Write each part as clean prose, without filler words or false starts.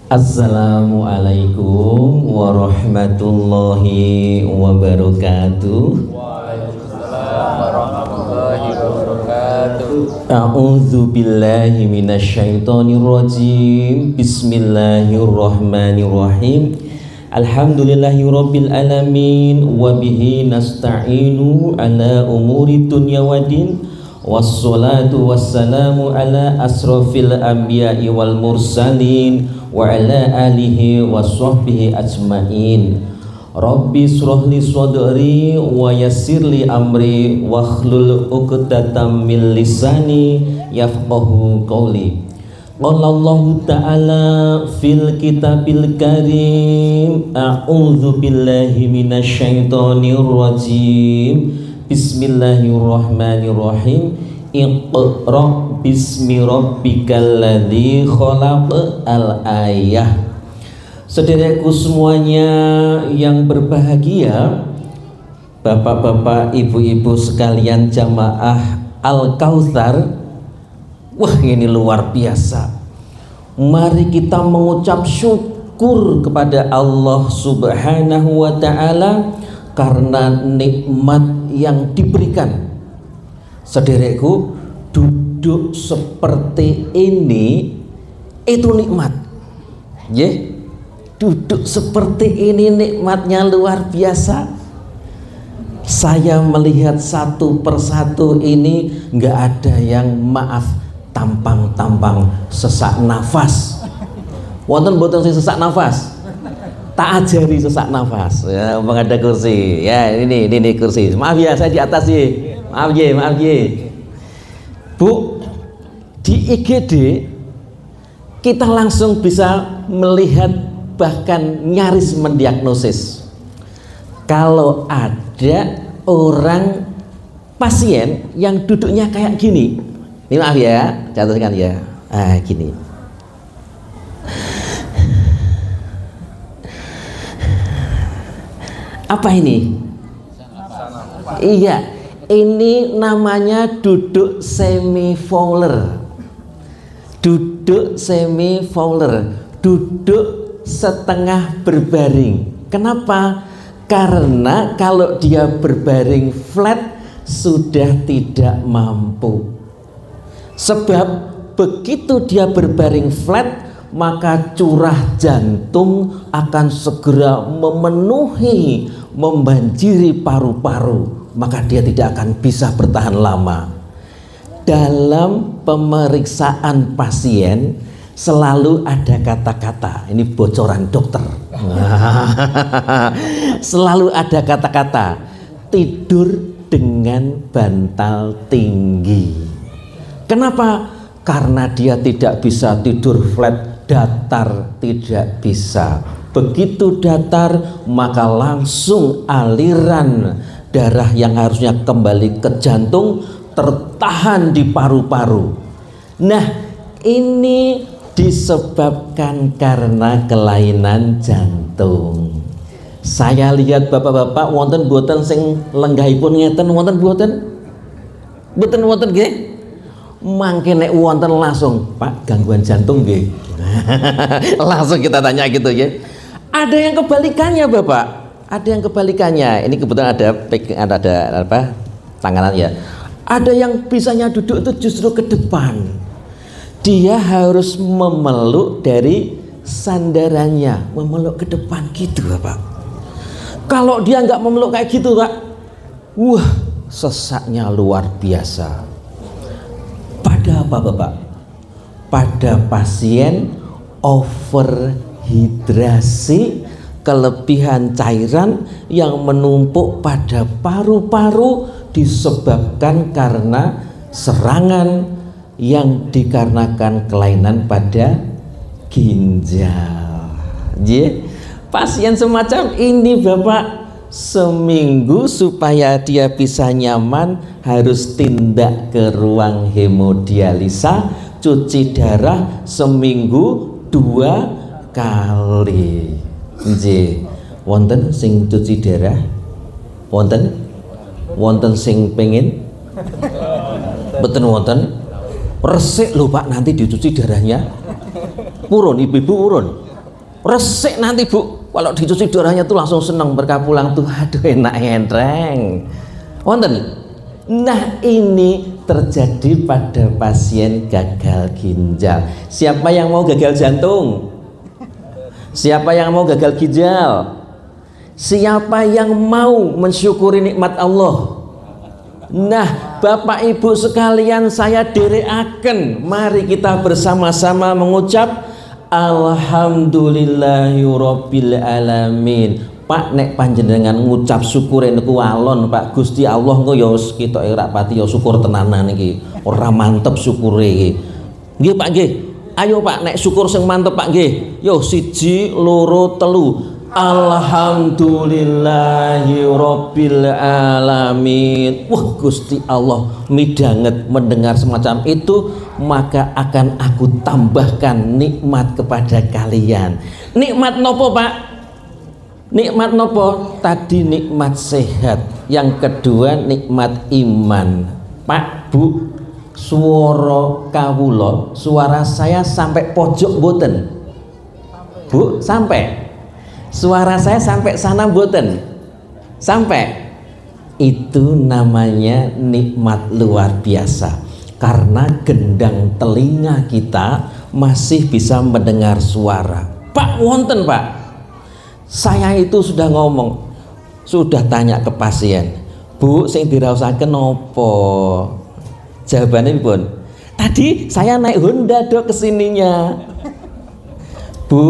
Assalamualaikum warahmatullahi wabarakatuh. Waalaikumsalam warahmatullahi wabarakatuh. A'udzu billahi minasyaitonir rajim. Bismillahirrahmanirrahim. Alhamdulillahirabbil alamin wa bihi nasta'inu ala umuri dunya waddin. Wassalatu wassalamu ala asrofil anbiya'i wal mursalin wa ala alihi wa sahbihi ajma'in. Rabbi shrahli sadri wa yassirli amri wa hlul 'uqdatam min lisani yafqahu qawli. Qala Allah ta'ala fil kitabil karim, a'udzu billahi minasyaitonir rajim. Bismillahirrahmanirrahim. Iqra bismi rabbikal ladzi khalaq. Al-ayah. Saudaraku semuanya yang berbahagia, bapak-bapak, ibu-ibu sekalian jamaah Al-Kautsar. Wah, ini luar biasa. Mari kita mengucap syukur kepada Allah Subhanahu wa ta'ala karena nikmat yang diberikan. Saudaraku, duduk seperti ini itu nikmat. Duduk seperti ini nikmatnya luar biasa. Saya melihat satu persatu ini nggak ada yang maaf tampang-tampang sesak nafas. Wonten boten sing sesak nafas? Tak ajari sesak nafas. Ya, ada kursi. Ya, ini kursi. Maaf ya, saya di atas sih. Maaf ye. Bu, di IGD kita langsung bisa melihat, bahkan nyaris mendiagnosis kalau ada orang pasien yang duduknya kayak gini. Ini maaf ya, catatkan ya. Gini. Apa ini? Iya, ini namanya duduk semi fowler. Duduk semi fowler, duduk setengah berbaring. Kenapa? Karena kalau dia berbaring flat sudah tidak mampu. Sebab begitu dia berbaring flat, maka curah jantung akan segera memenuhi, membanjiri paru-paru, maka dia tidak akan bisa bertahan lama. Dalam pemeriksaan pasien selalu ada kata-kata, ini bocoran dokter. Selalu ada kata-kata tidur dengan bantal tinggi. Kenapa? Karena dia tidak bisa tidur flat, datar tidak bisa. Begitu datar, maka langsung aliran darah yang harusnya kembali ke jantung tertahan di paru-paru. Nah, ini disebabkan karena kelainan jantung. Saya lihat bapak-bapak wonten boten sing lenggahipun ngeten, wonten boten? Boten nggih? Mangke nek wonten langsung, Pak, gangguan jantung nggih. Langsung kita tanya gitu ya. Ada yang kebalikannya, Bapak. Ada yang kebalikannya. Ini kebetulan ada apa? Tanganan ya. Ada yang bisanya duduk itu justru ke depan. Dia harus memeluk dari sandarannya, memeluk ke depan gitu, Bapak. Kalau dia nggak memeluk kayak gitu, Pak, wah, sesaknya luar biasa. Pada apa, Bapak? Pada pasien overhidrasi, kelebihan cairan yang menumpuk pada paru-paru disebabkan karena serangan yang dikarenakan kelainan pada ginjal. Pasien semacam ini, Bapak, seminggu supaya dia bisa nyaman harus tindak ke ruang hemodialisa, cuci darah seminggu 2 kali. Wonten sing cuci darah? Wonten sing pengen? Betul wonten. Resik lho Pak, nanti dicuci darahnya. Purun, ibu-ibu urun. Resik nanti Bu, kalau dicuci darahnya tuh langsung senang berkah pulang tuh, aduh enak entreng. Wonten. Nah ini terjadi pada pasien gagal ginjal. Siapa yang mau gagal jantung? Siapa yang mau gagal ginjal? Siapa yang mau mensyukuri nikmat Allah? Nah Bapak Ibu sekalian, saya dhereaken, mari kita bersama-sama mengucap Alhamdulillahirabbil alamin. Pak nek panjenengan ngucap syukur niku alon Pak, Gusti Allah engko ya ketok ora pati ya syukur tenanan iki. Ora mantep syukure iki. Nggih Pak nggih. Ayo Pak nek syukur sing mantep Pak nggih. Yo 1 2 3. Alhamdulillahirabbil alamin. Wah Gusti Allah midanget mendengar semacam itu, maka akan aku tambahkan nikmat kepada kalian. Nikmat nopo Pak? Nikmat nopo? Tadi nikmat sehat, yang kedua nikmat iman. Pak Bu, suara kawula, suara saya sampai pojok boten? Bu, sampai? Suara saya sampai sana mboten? Sampai? Itu namanya nikmat luar biasa, karena gendang telinga kita masih bisa mendengar suara. Pak wonten Pak, saya itu sudah ngomong, sudah tanya ke pasien, Bu sing diraosaken nopo? Jawabannya pun, tadi saya naik Honda dok kesininya. Bu,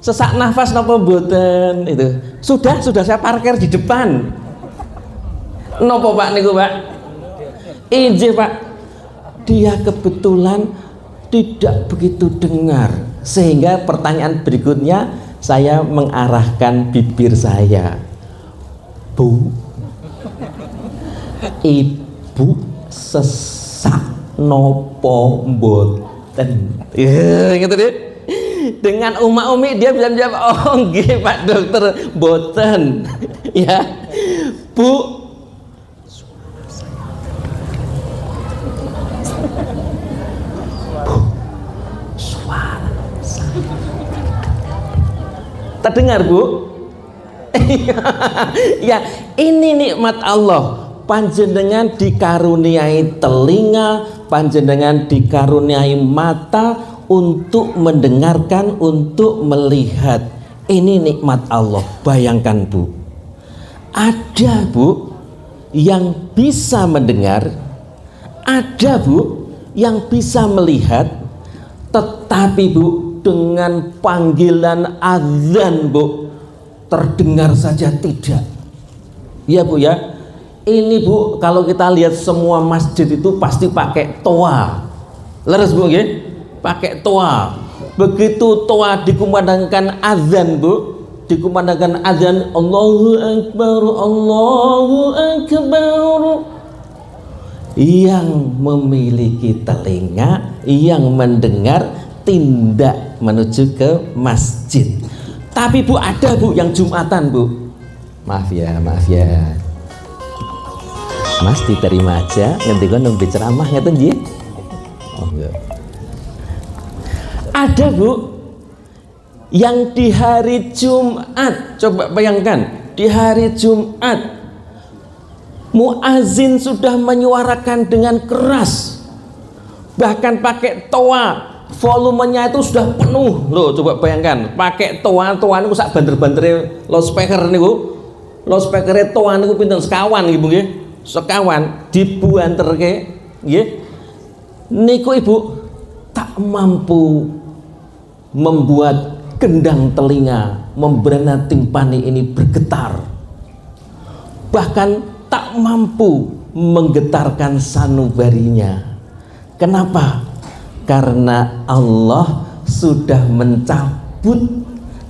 sesak nafas nopo mboten? Itu sudah saya parkir di depan. Nopo Pak niku Pak? Injih Pak, dia kebetulan tidak begitu dengar, sehingga pertanyaan berikutnya saya mengarahkan bibir saya, Bu, Ibu sesak nopo mboten? Gitu deh. Dengan umi dia bisa menjawab, oh nggih Pak Dokter boten. Ya Bu, suara terdengar Bu? Ya ini nikmat Allah. Panjenengan dikaruniai telinga, panjenengan dikaruniai mata untuk mendengarkan, untuk melihat. Ini nikmat Allah. Bayangkan Bu, ada Bu yang bisa mendengar, ada Bu yang bisa melihat, tetapi Bu dengan panggilan azan Bu terdengar saja tidak. Ya Bu ya. Ini Bu, kalau kita lihat semua masjid itu pasti pakai toa. Leres Bu nggih? Pakai toa. Begitu toa dikumandangkan azan Bu, dikumandangkan azan, Allahu Akbar, Allahu Akbar. Yang memiliki telinga, yang mendengar, tindak menuju ke masjid. Tapi Bu ada Bu yang Jumatan Bu. Maaf ya Mas, diterima aja, nanti gue nunggu ceramah ngeten nggih. Oh enggak. Ada Bu yang di hari Jumat, coba bayangkan, di hari Jumat muazin sudah menyuarakan dengan keras, bahkan pakai toa, volumenya itu sudah penuh loh. Coba bayangkan, pakai toa niku sak banter-bantere loudspeaker niku. Loudspeakere toa niku pinten sekawan nggih Bu nggih. Sekawan dibuanterke nggih. Niku Ibu tak mampu membuat gendang telinga, membrana timpani ini bergetar. Bahkan tak mampu menggetarkan sanubarinya. Kenapa? Karena Allah sudah mencabut.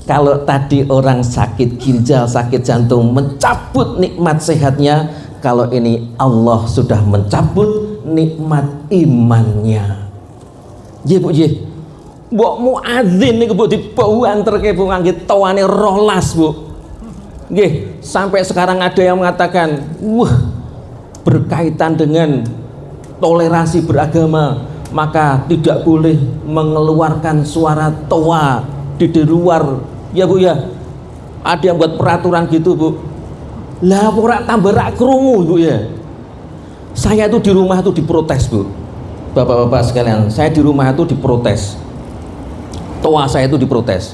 Kalau tadi orang sakit ginjal, sakit jantung, mencabut nikmat sehatnya, kalau ini Allah sudah mencabut nikmat imannya. Nggih Bu nggih. Mbok muadzin niku Bu dibuanterke Bu ngangge tawane 12 Bu. Nggih, sampai sekarang ada yang mengatakan, wah, berkaitan dengan toleransi beragama, maka tidak boleh mengeluarkan suara toa di luar ya Bu ya, ada yang buat peraturan gitu Bu. Lah ora tambah rak krungu Bu ya. Saya itu di rumah itu diprotes Bu, bapak-bapak sekalian, saya di rumah itu diprotes, toa saya itu diprotes.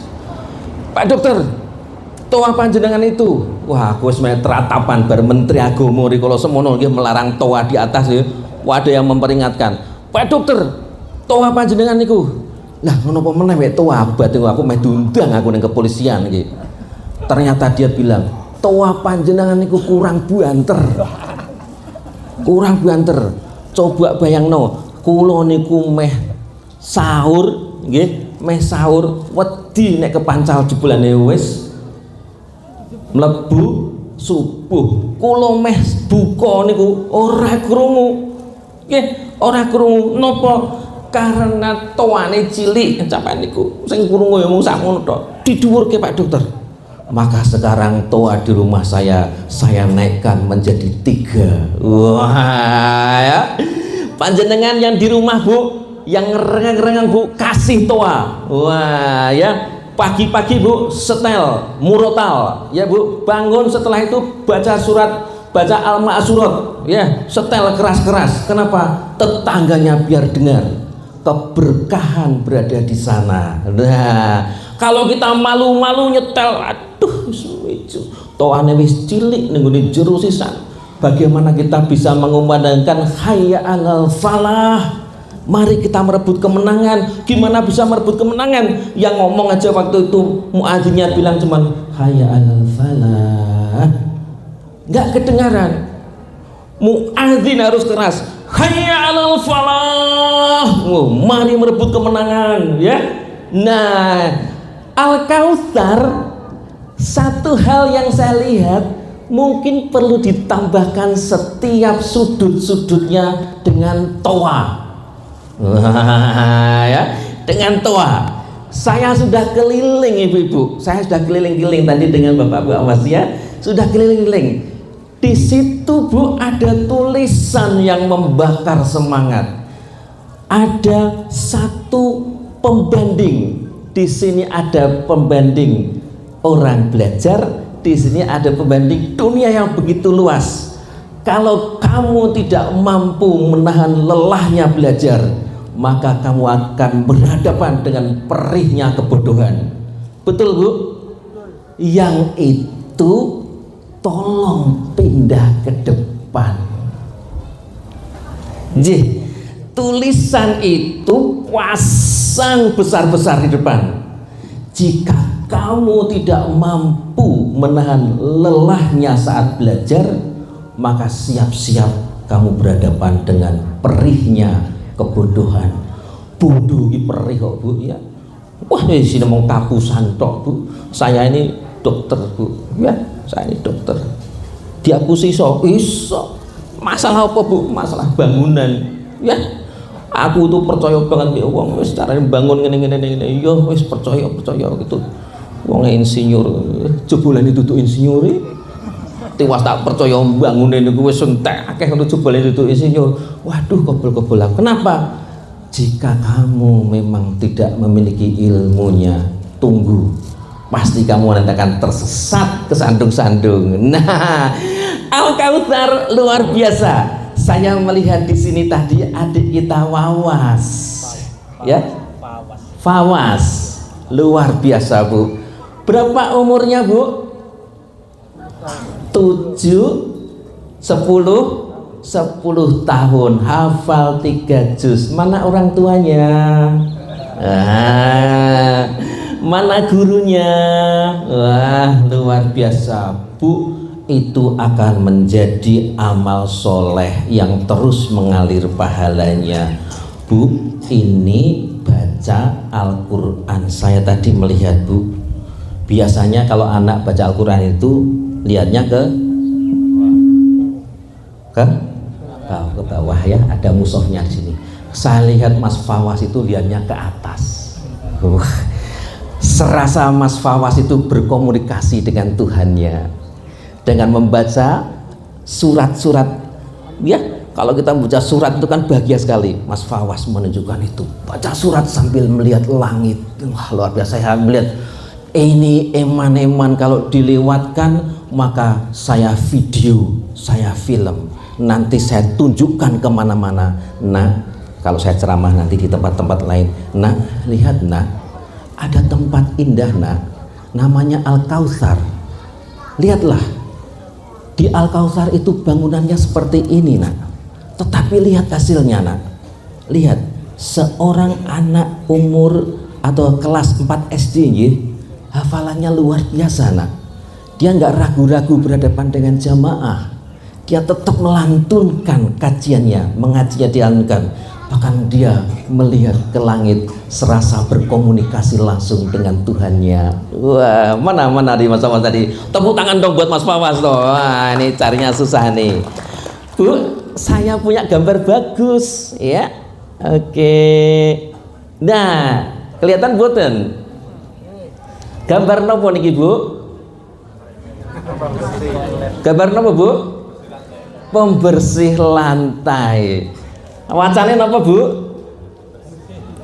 Pak dokter, toa panjenengan itu, wah aku sebenarnya teratapan bar menteri agama kalau semono dia melarang toa di atas ya. Wah, ada yang memperingatkan, Pak dokter, toa panjenengan itu, lah ngono apa meneh wek toa batin aku meh diundang aku ning kepolisian iki. Ternyata dia bilang, toa panjenengan itu kurang banter. Kurang banter. Coba bayangno, kula niku meh sahur nggih, meh sahur wedi nek kepancal jebulane wis mlebu subuh. Kula meh buka niku ora krungu. Nggih, ora krungu. Napa? Karena toane cilik capan niku. Sing krungu ya mung sakmono tok. Didhuwurke Pak dokter. Maka sekarang toa di rumah saya naikkan menjadi 3. Wah ya, panjenengan yang di rumah Bu, yang ngerengeng-ngerengeng Bu, kasih toa. Wah ya, pagi-pagi Bu setel murotal ya Bu, bangun setelah itu baca surat, baca al-ma'surat ya, setel keras-keras. Kenapa? Tetangganya biar dengar, keberkahan berada di sana. Nah, kalau kita malu-malu nyetel, aduh toane wis cilik ning nggone jero sisan. Bagaimana kita bisa mengumandangkan hayya 'alal falah? Mari kita merebut kemenangan. Gimana bisa merebut kemenangan? Yang ngomong aja waktu itu muadzinnya bilang cuman hayya 'alal falah. Enggak kedengaran. Muadzin harus keras. Hayya 'alal falah. Oh, mari merebut kemenangan ya. Nah, Al-Kautsar, satu hal yang saya lihat mungkin perlu ditambahkan setiap sudut-sudutnya dengan toa. Ya, dengan toa. Saya sudah keliling ibu-ibu, saya sudah keliling-keliling tadi dengan bapak-bapak awas ya, sudah keliling-keliling. Di situ Bu ada tulisan yang membakar semangat. Ada satu pembanding. Di sini ada pembanding orang belajar, di sini ada pembanding dunia yang begitu luas. Kalau kamu tidak mampu menahan lelahnya belajar, maka kamu akan berhadapan dengan perihnya kebodohan. Betul Bu? Yang itu tolong pindah ke depan. Jih, tulisan itu pasang besar-besar di depan. Jika kamu tidak mampu menahan lelahnya saat belajar, maka siap-siap kamu berhadapan dengan perihnya kebodohan. Bodoh ini perih kok Bu ya. Wah, sini mau kapusan tok Bu. Saya ini dokter Bu ya, saya ini dokter. Diapusi iso. Masalah apa Bu? Masalah bangunan ya. Aku tuh percaya banget ya wong wis carane bangun ngene ya wis percaya gitu. Wong insinyur jebulane dudu insinyur tiwas tak percaya bangunan niku wis entek akeh ngono jebulane dudu insinyur. Waduh kebel-kebel. Kenapa? Jika kamu memang tidak memiliki ilmunya, tunggu. Pasti kamu nanti akan tersesat ke sandung-sandung. Nah, Al-Kautsar luar biasa. Saya melihat di sini tadi adik kita Wawas, ya, Fawas, luar biasa Bu. Berapa umurnya Bu? 7, 10 tahun, hafal 3 juz. Mana orang tuanya? Mana gurunya? Wah, luar biasa Bu. Itu akan menjadi amal soleh yang terus mengalir pahalanya. Bu, ini baca Al-Quran. Saya tadi melihat Bu, biasanya kalau anak baca Al-Quran itu lihatnya ke bawah ya, ada mushafnya di sini. Saya lihat Mas Fawas itu lihatnya ke atas. Serasa Mas Fawas itu berkomunikasi dengan Tuhannya dengan membaca surat-surat ya. Kalau kita baca surat itu kan bahagia sekali. Mas Fawaz menunjukkan itu. Baca surat sambil melihat langit. Wah, luar biasa. Saya melihat ini eman-eman, kalau dilewatkan maka saya video, saya film. Nanti saya tunjukkan kemana-mana. Nah, kalau saya ceramah nanti di tempat-tempat lain. Nah, lihat nak, ada tempat indah nak, namanya Al-Kautsar. Lihatlah, di Al-Kautsar itu bangunannya seperti ini nak. Tetapi lihat hasilnya nak. Lihat, seorang anak umur atau kelas 4 SD ya, hafalannya luar biasa nak. Dia nggak ragu-ragu berhadapan dengan jamaah. Dia tetap melantunkan kajiannya, mengajinya dilantunkan. Bahkan dia melihat ke langit, serasa berkomunikasi langsung dengan Tuhannya. Wah, mana di Mas Fawaz tadi? Tepuk tangan dong buat Mas Fawaz toh. Wah, ini carinya susah nih. Bu, saya punya gambar bagus ya. Oke. Nah, kelihatan boten? Gambar nopo niki, Bu? Gambar nopo, Bu? Pembersih lantai. Wacane napa, Bu?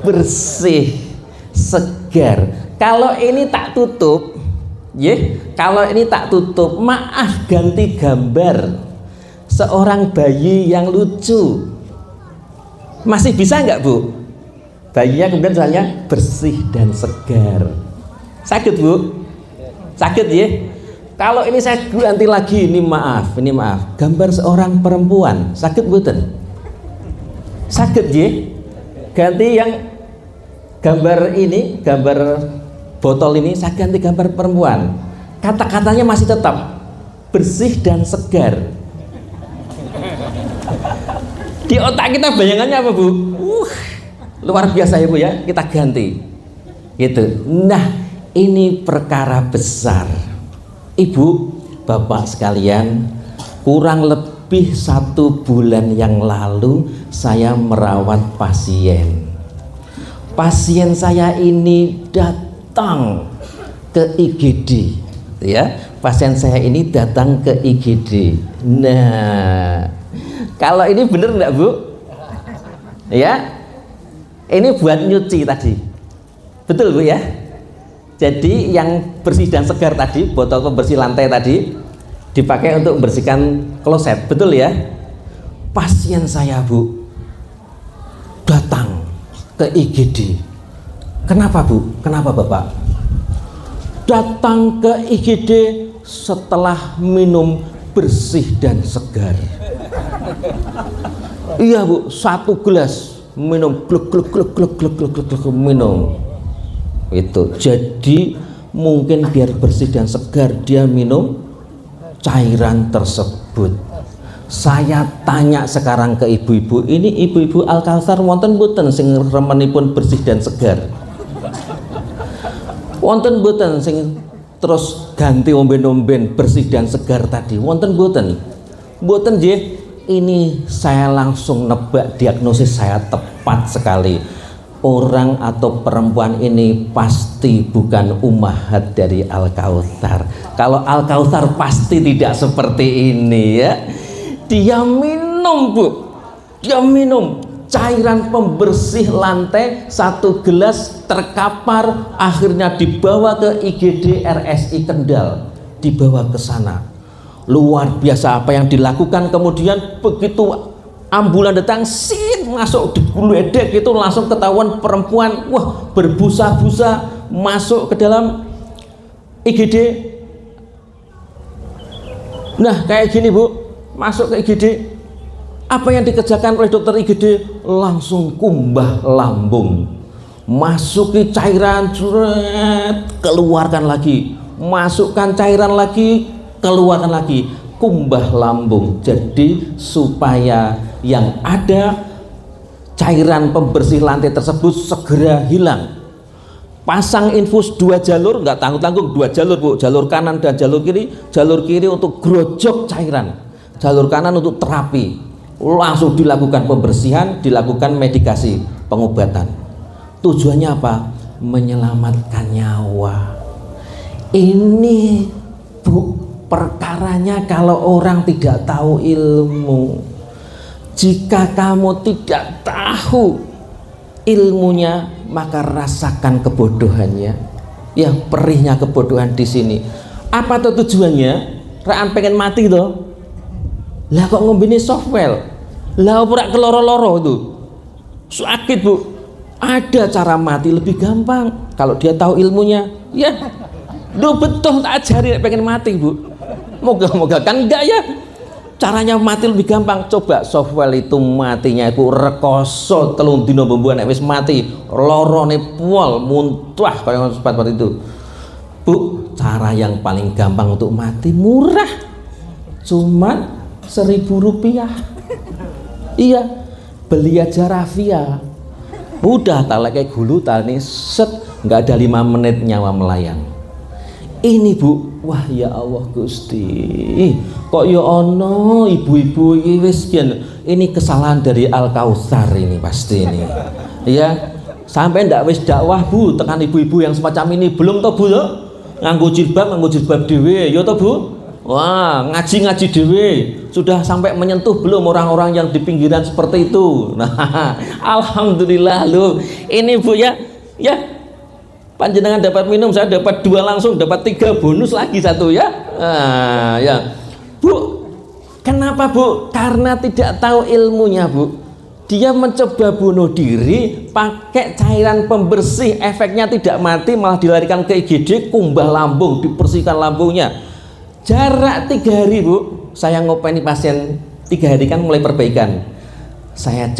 Bersih, segar. Kalau ini tak tutup, kalau ini tak tutup, maaf ganti gambar seorang bayi yang lucu, masih bisa nggak Bu? Bayinya kemudian misalnya bersih dan segar. Sakit Bu? Sakit ya? Kalau ini saya ganti lagi, ini maaf, gambar seorang perempuan, sakit bukan? Sakit ya? Ganti yang gambar ini, gambar botol ini, saya ganti gambar perempuan. Kata-katanya masih tetap bersih dan segar. Di otak kita bayangannya apa Bu? Luar biasa ya Bu ya, kita ganti gitu. Nah, ini perkara besar. Ibu, Bapak sekalian, kurang lebih 1 bulan yang lalu saya merawat pasien. Pasien saya ini datang ke IGD ya. Pasien saya ini datang ke IGD. Nah, kalau ini bener nggak Bu? Ya, ini buat nyuci tadi, betul Bu ya? Jadi yang bersih dan segar tadi, botol pembersih lantai tadi, dipakai untuk membersihkan kloset, betul ya? Pasien saya Bu datang ke IGD. Kenapa Bu? Kenapa Bapak? Datang ke IGD setelah minum bersih dan segar. Iya Bu, 1 gelas minum, gluk minum. Itu jadi mungkin biar bersih dan segar dia minum cairan tersebut. Saya tanya sekarang ke ibu-ibu, ini ibu-ibu Al-Kautsar wonten mboten sing remenipun bersih dan segar? Wonten mboten sing terus ganti omben-omben bersih dan segar tadi? Wonten mboten? Mboten nggih. Ini saya langsung nebak, diagnosis saya tepat sekali. Orang atau perempuan ini pasti bukan ummahat dari Al-Kautsar. Kalau Al-Kautsar pasti tidak seperti ini ya. Dia minum Bu, dia minum cairan pembersih lantai 1 gelas, terkapar, akhirnya dibawa ke IGD RSI Kendal, dibawa ke sana. Luar biasa apa yang dilakukan. Kemudian begitu ambulan datang, masuk digledek itu langsung ketahuan perempuan, wah berbusa-busa masuk ke dalam IGD. Nah kayak gini Bu, masuk ke IGD, apa yang dikerjakan oleh dokter IGD? Langsung kumbah lambung, masuki cairan, keluarkan lagi, masukkan cairan lagi, keluarkan lagi, kumbah lambung. Jadi supaya yang ada cairan pembersih lantai tersebut segera hilang. Pasang infus 2 jalur, nggak tanggung-tanggung, 2 jalur Bu, jalur kanan dan jalur kiri untuk grojok cairan, jalur kanan untuk terapi. Langsung dilakukan pembersihan, dilakukan medikasi, pengobatan. Tujuannya apa? Menyelamatkan nyawa. Ini Bu, perkaranya kalau orang tidak tahu ilmu, Jika kamu tidak tahu ilmunya, maka rasakan kebodohannya. Ya, perihnya kebodohan di sini. Apa tuh tujuannya? Raan pengen mati toh? Lah kok ngombene software? Lah ora keloro-loro itu. Sakit, Bu. Ada cara mati lebih gampang kalau dia tahu ilmunya. Ya. Duh betul tak ajari pengen mati, Bu. Moga-moga kan enggak ya. Caranya mati lebih gampang. Coba software itu matinya itu rekoso telung dino bumbuan wis mati lorone pol muntah kayak seperti itu. Bu, cara yang paling gampang untuk mati murah, cuma 1.000 rupiah. Iya, beli aja Rafia. Udah tak kayak gulu tani set, nggak ada 5 menit nyawa melayang. Ini Bu, wah ya Allah Gusti, kok ya ono ibu-ibu ini wis ini kesalahan dari Al Kautsar ini pasti ini. Ya, sampai ndak wis dakwah Bu tekan ibu-ibu yang semacam ini belum toh Bu ya? Nganggo jilbab dhewe ya toh Bu? Wah, ngaji dhewe sudah sampai menyentuh belum orang-orang yang di pinggiran seperti itu? Nah, alhamdulillah loh. Ini Bu ya, ya. Panjenengan dapat minum, saya dapat 2 langsung, dapat 3 bonus lagi 1 ya. Nah, ya. Bu, kenapa Bu? Karena tidak tahu ilmunya Bu. Dia mencoba bunuh diri pakai cairan pembersih, efeknya tidak mati, malah dilarikan ke IGD, kumbah lambung, dibersihkan lambungnya. Jarak 3 hari Bu, saya ngopeni pasien 3 hari kan mulai perbaikan. Saya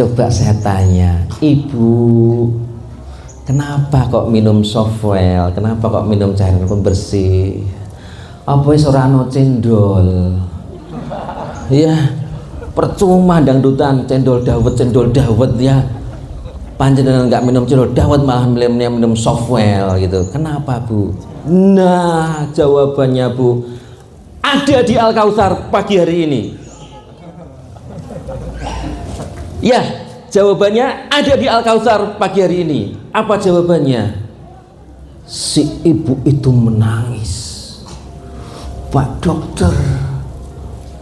tanya, Ibu, kenapa kok minum software? Kenapa kok minum cairan pembersih? Apa wis ora ana cendol? Ya, percuma dangdutan cendol dawet ya. Panjenengan nggak minum cendol dawet malah minum software gitu. Kenapa Bu? Nah, jawabannya Bu ada di Al Kautsar pagi hari ini. Ya, jawabannya ada di Al Kautsar pagi hari ini. Apa jawabannya? Si ibu itu menangis. Pak dokter,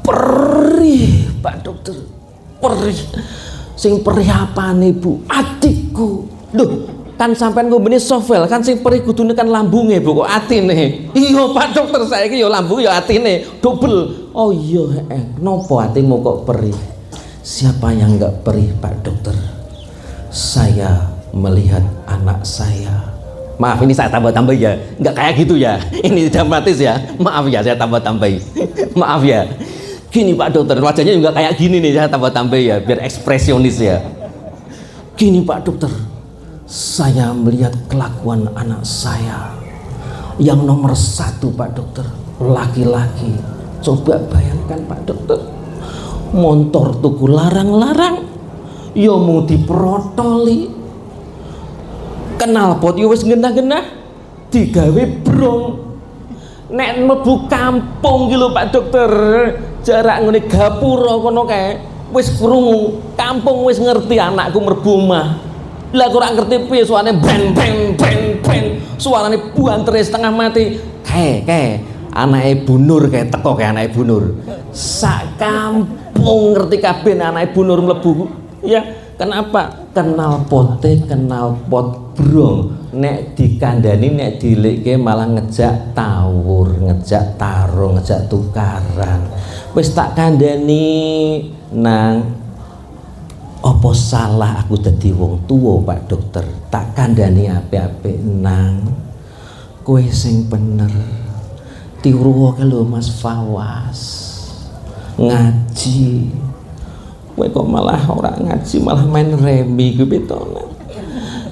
perih Pak dokter, perih. Sing perih apane Bu? Adikku. Loh, kan sampean ngombene software kan sing perih kudune kan lambunge Bu, kok atine. Iya Pak dokter, saiki ya lambung ya atine double. Oh iya, nopo atimu kok perih? Siapa yang enggak perih Pak dokter? Saya melihat anak saya. Maaf ini saya tambah-tambah ya, enggak kayak gitu ya, ini dramatis ya, maaf ya saya tambah-tambahin. Maaf ya, gini Pak dokter, wajahnya juga kayak gini nih, saya tambah-tambah ya biar ekspresionis ya. Gini Pak dokter, saya melihat kelakuan anak saya yang nomor 1 Pak dokter, laki-laki. Coba bayangkan Pak dokter, motor tuku larang-larang ya mau diprotoli, kenal pot yo wis genah-genah digawe brong. Nek mlebu kampung ki lho Pak dokter, jarak ngene gapura kono kae wis krungu, kampung wis ngerti anakku mlebu omah. Lah kok ora ngerti piye suarane ben ben ben ben, suarane buantere setengah mati. Kae anake Bu Nur kae teko kae anake Bu Nur. Sak kampung ngerti kabeh anake Bu Nur mlebu. Ya, kenapa? Kenal pot brong. Nek dikandani, nek dilekke malah ngejak tawur, ngejak tarung, ngejak tukaran. Wis tak kandani, Nang, apa salah aku dadi wong tuwa Pak dokter? Tak kandani apik-apik, Nang, kowe sing bener. Tiruwa ke lho Mas Fawas, ngaji. Kowe kok malah ora ngaji, malah main remi kuwi to, Nang.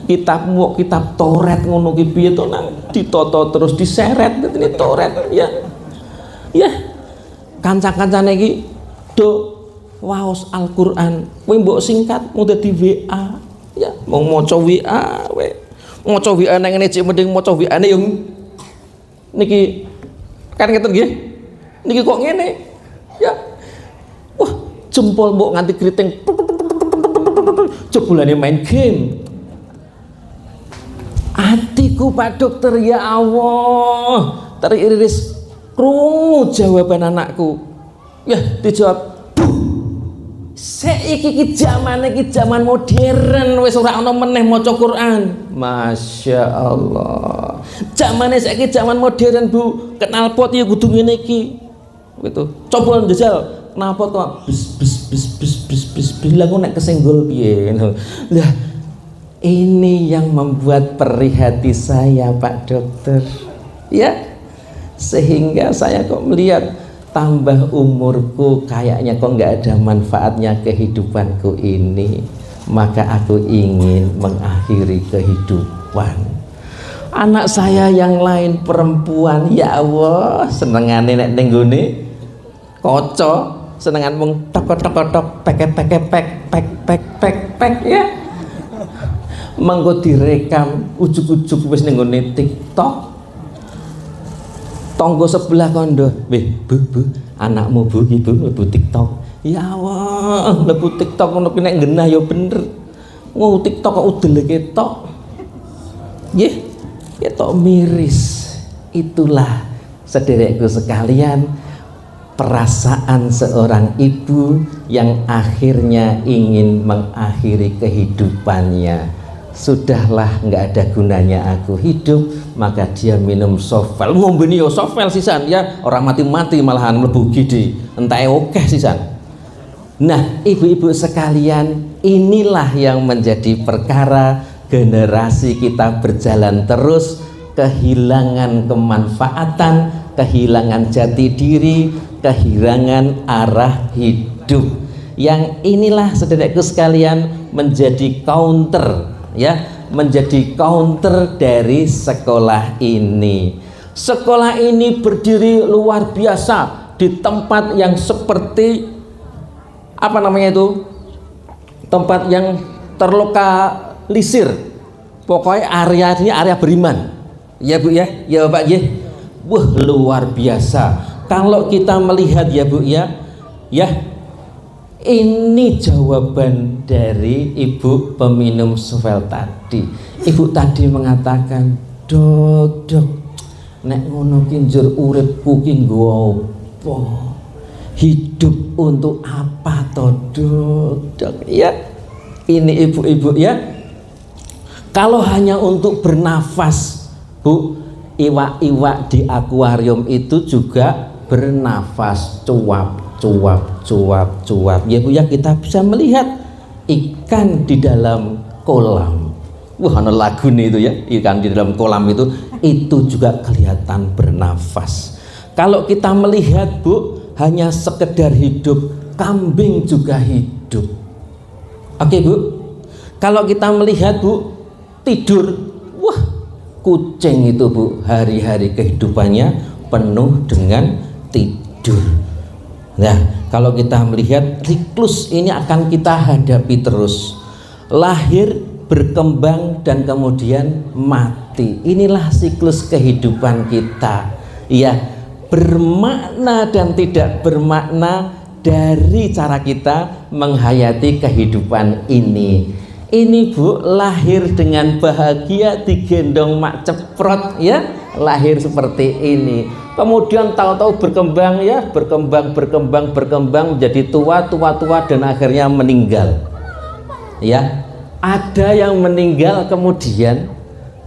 Kitabmu kitab Taurat ngono ki piye to, Nang? Ditata terus diseret ini Taurat ya. Ya. Kanca-kancane iki do waos Al-Qur'an. Kowe mbok singkat mau dadi WA. Ya, mau maca WA kowe. Maca WA nang ngene cek mending maca WA-ne yo niki kan ngeten nggih. Niki kok ngene. Ya. Wah, jempol mbok nganti kriting. Jebulane main game. Hatiku Pak dokter, ya Allah, teriris krungu jawaban anakku. Ya dijawab, saiki iki zaman modern wis ora ana meneh maca Quran. Masya Allah. Zamane saiki zaman modern Bu, kenal pot ya kudu ngene iki. Gitu. Coba njajal knalpot kok bis lah kok nek kesenggol piye. Lah ini yang membuat perih hati saya Pak Dokter. Ya. Sehingga saya kok melihat tambah umurku kayaknya kok nggak ada manfaatnya kehidupanku ini, maka aku ingin mengakhiri kehidupan. Anak saya yang lain perempuan, ya Allah, senengane nek ning nggone kaca, senengan mung tok pek ya. Mengko direkam ujug-ujug wis ning nggone TikTok. Tonggo sebelah kondo, bu, anakmu bu, ibu, lebu TikTok. Ya Allah, lebu TikTok ngono ki nek genah ya bener. Ngono TikTok kok udel ketok. Nggih, ketok miris. Itulah sederekku sekalian, perasaan seorang ibu yang akhirnya ingin mengakhiri kehidupannya. Sudahlah, nggak ada gunanya aku hidup, maka dia minum Sovel. Ngombeni yo Sovel sisan ya, orang mati-mati malahan mlebu gede entah okeh sisan. Nah, ibu-ibu sekalian, inilah yang menjadi perkara generasi kita berjalan terus, kehilangan kemanfaatan, kehilangan jati diri, kehilangan arah hidup. Yang inilah saudaraku sekalian menjadi counter, ya, menjadi counter dari sekolah ini. Sekolah ini berdiri luar biasa di tempat yang seperti apa namanya itu, tempat yang terlokalisir. Pokoknya area ini area beriman, ya Bu ya, ya Pak ya. Wah, luar biasa. Kalau kita melihat ya Bu ya, ya. Ini jawaban dari ibu peminum Sovel tadi. Ibu tadi mengatakan, dok, nek ngono ki njur uripku ki nggo apa? Hidup untuk apa toh dok? Ya, ini ibu-ibu ya. Kalau hanya untuk bernafas, Bu, iwak-iwak di akuarium itu juga bernafas, cuap. Ya Bu ya, kita bisa melihat ikan di dalam kolam. Wah, ada lagu nih itu ya, ikan di dalam kolam itu juga kelihatan bernafas. Kalau kita melihat Bu, hanya sekedar hidup, kambing juga hidup. Oke Bu, kalau kita melihat Bu, tidur, wah, kucing itu Bu, hari-hari kehidupannya penuh dengan tidur. Nah, kalau kita melihat siklus ini akan kita hadapi terus. Lahir, berkembang, dan kemudian mati. Inilah siklus kehidupan kita. Ya, bermakna dan tidak bermakna dari cara kita menghayati kehidupan ini. Ini Bu, lahir dengan bahagia digendong mak ceprot ya, lahir seperti ini. Kemudian tahu-tahu berkembang ya, berkembang menjadi tua dan akhirnya meninggal. Ya, ada yang meninggal kemudian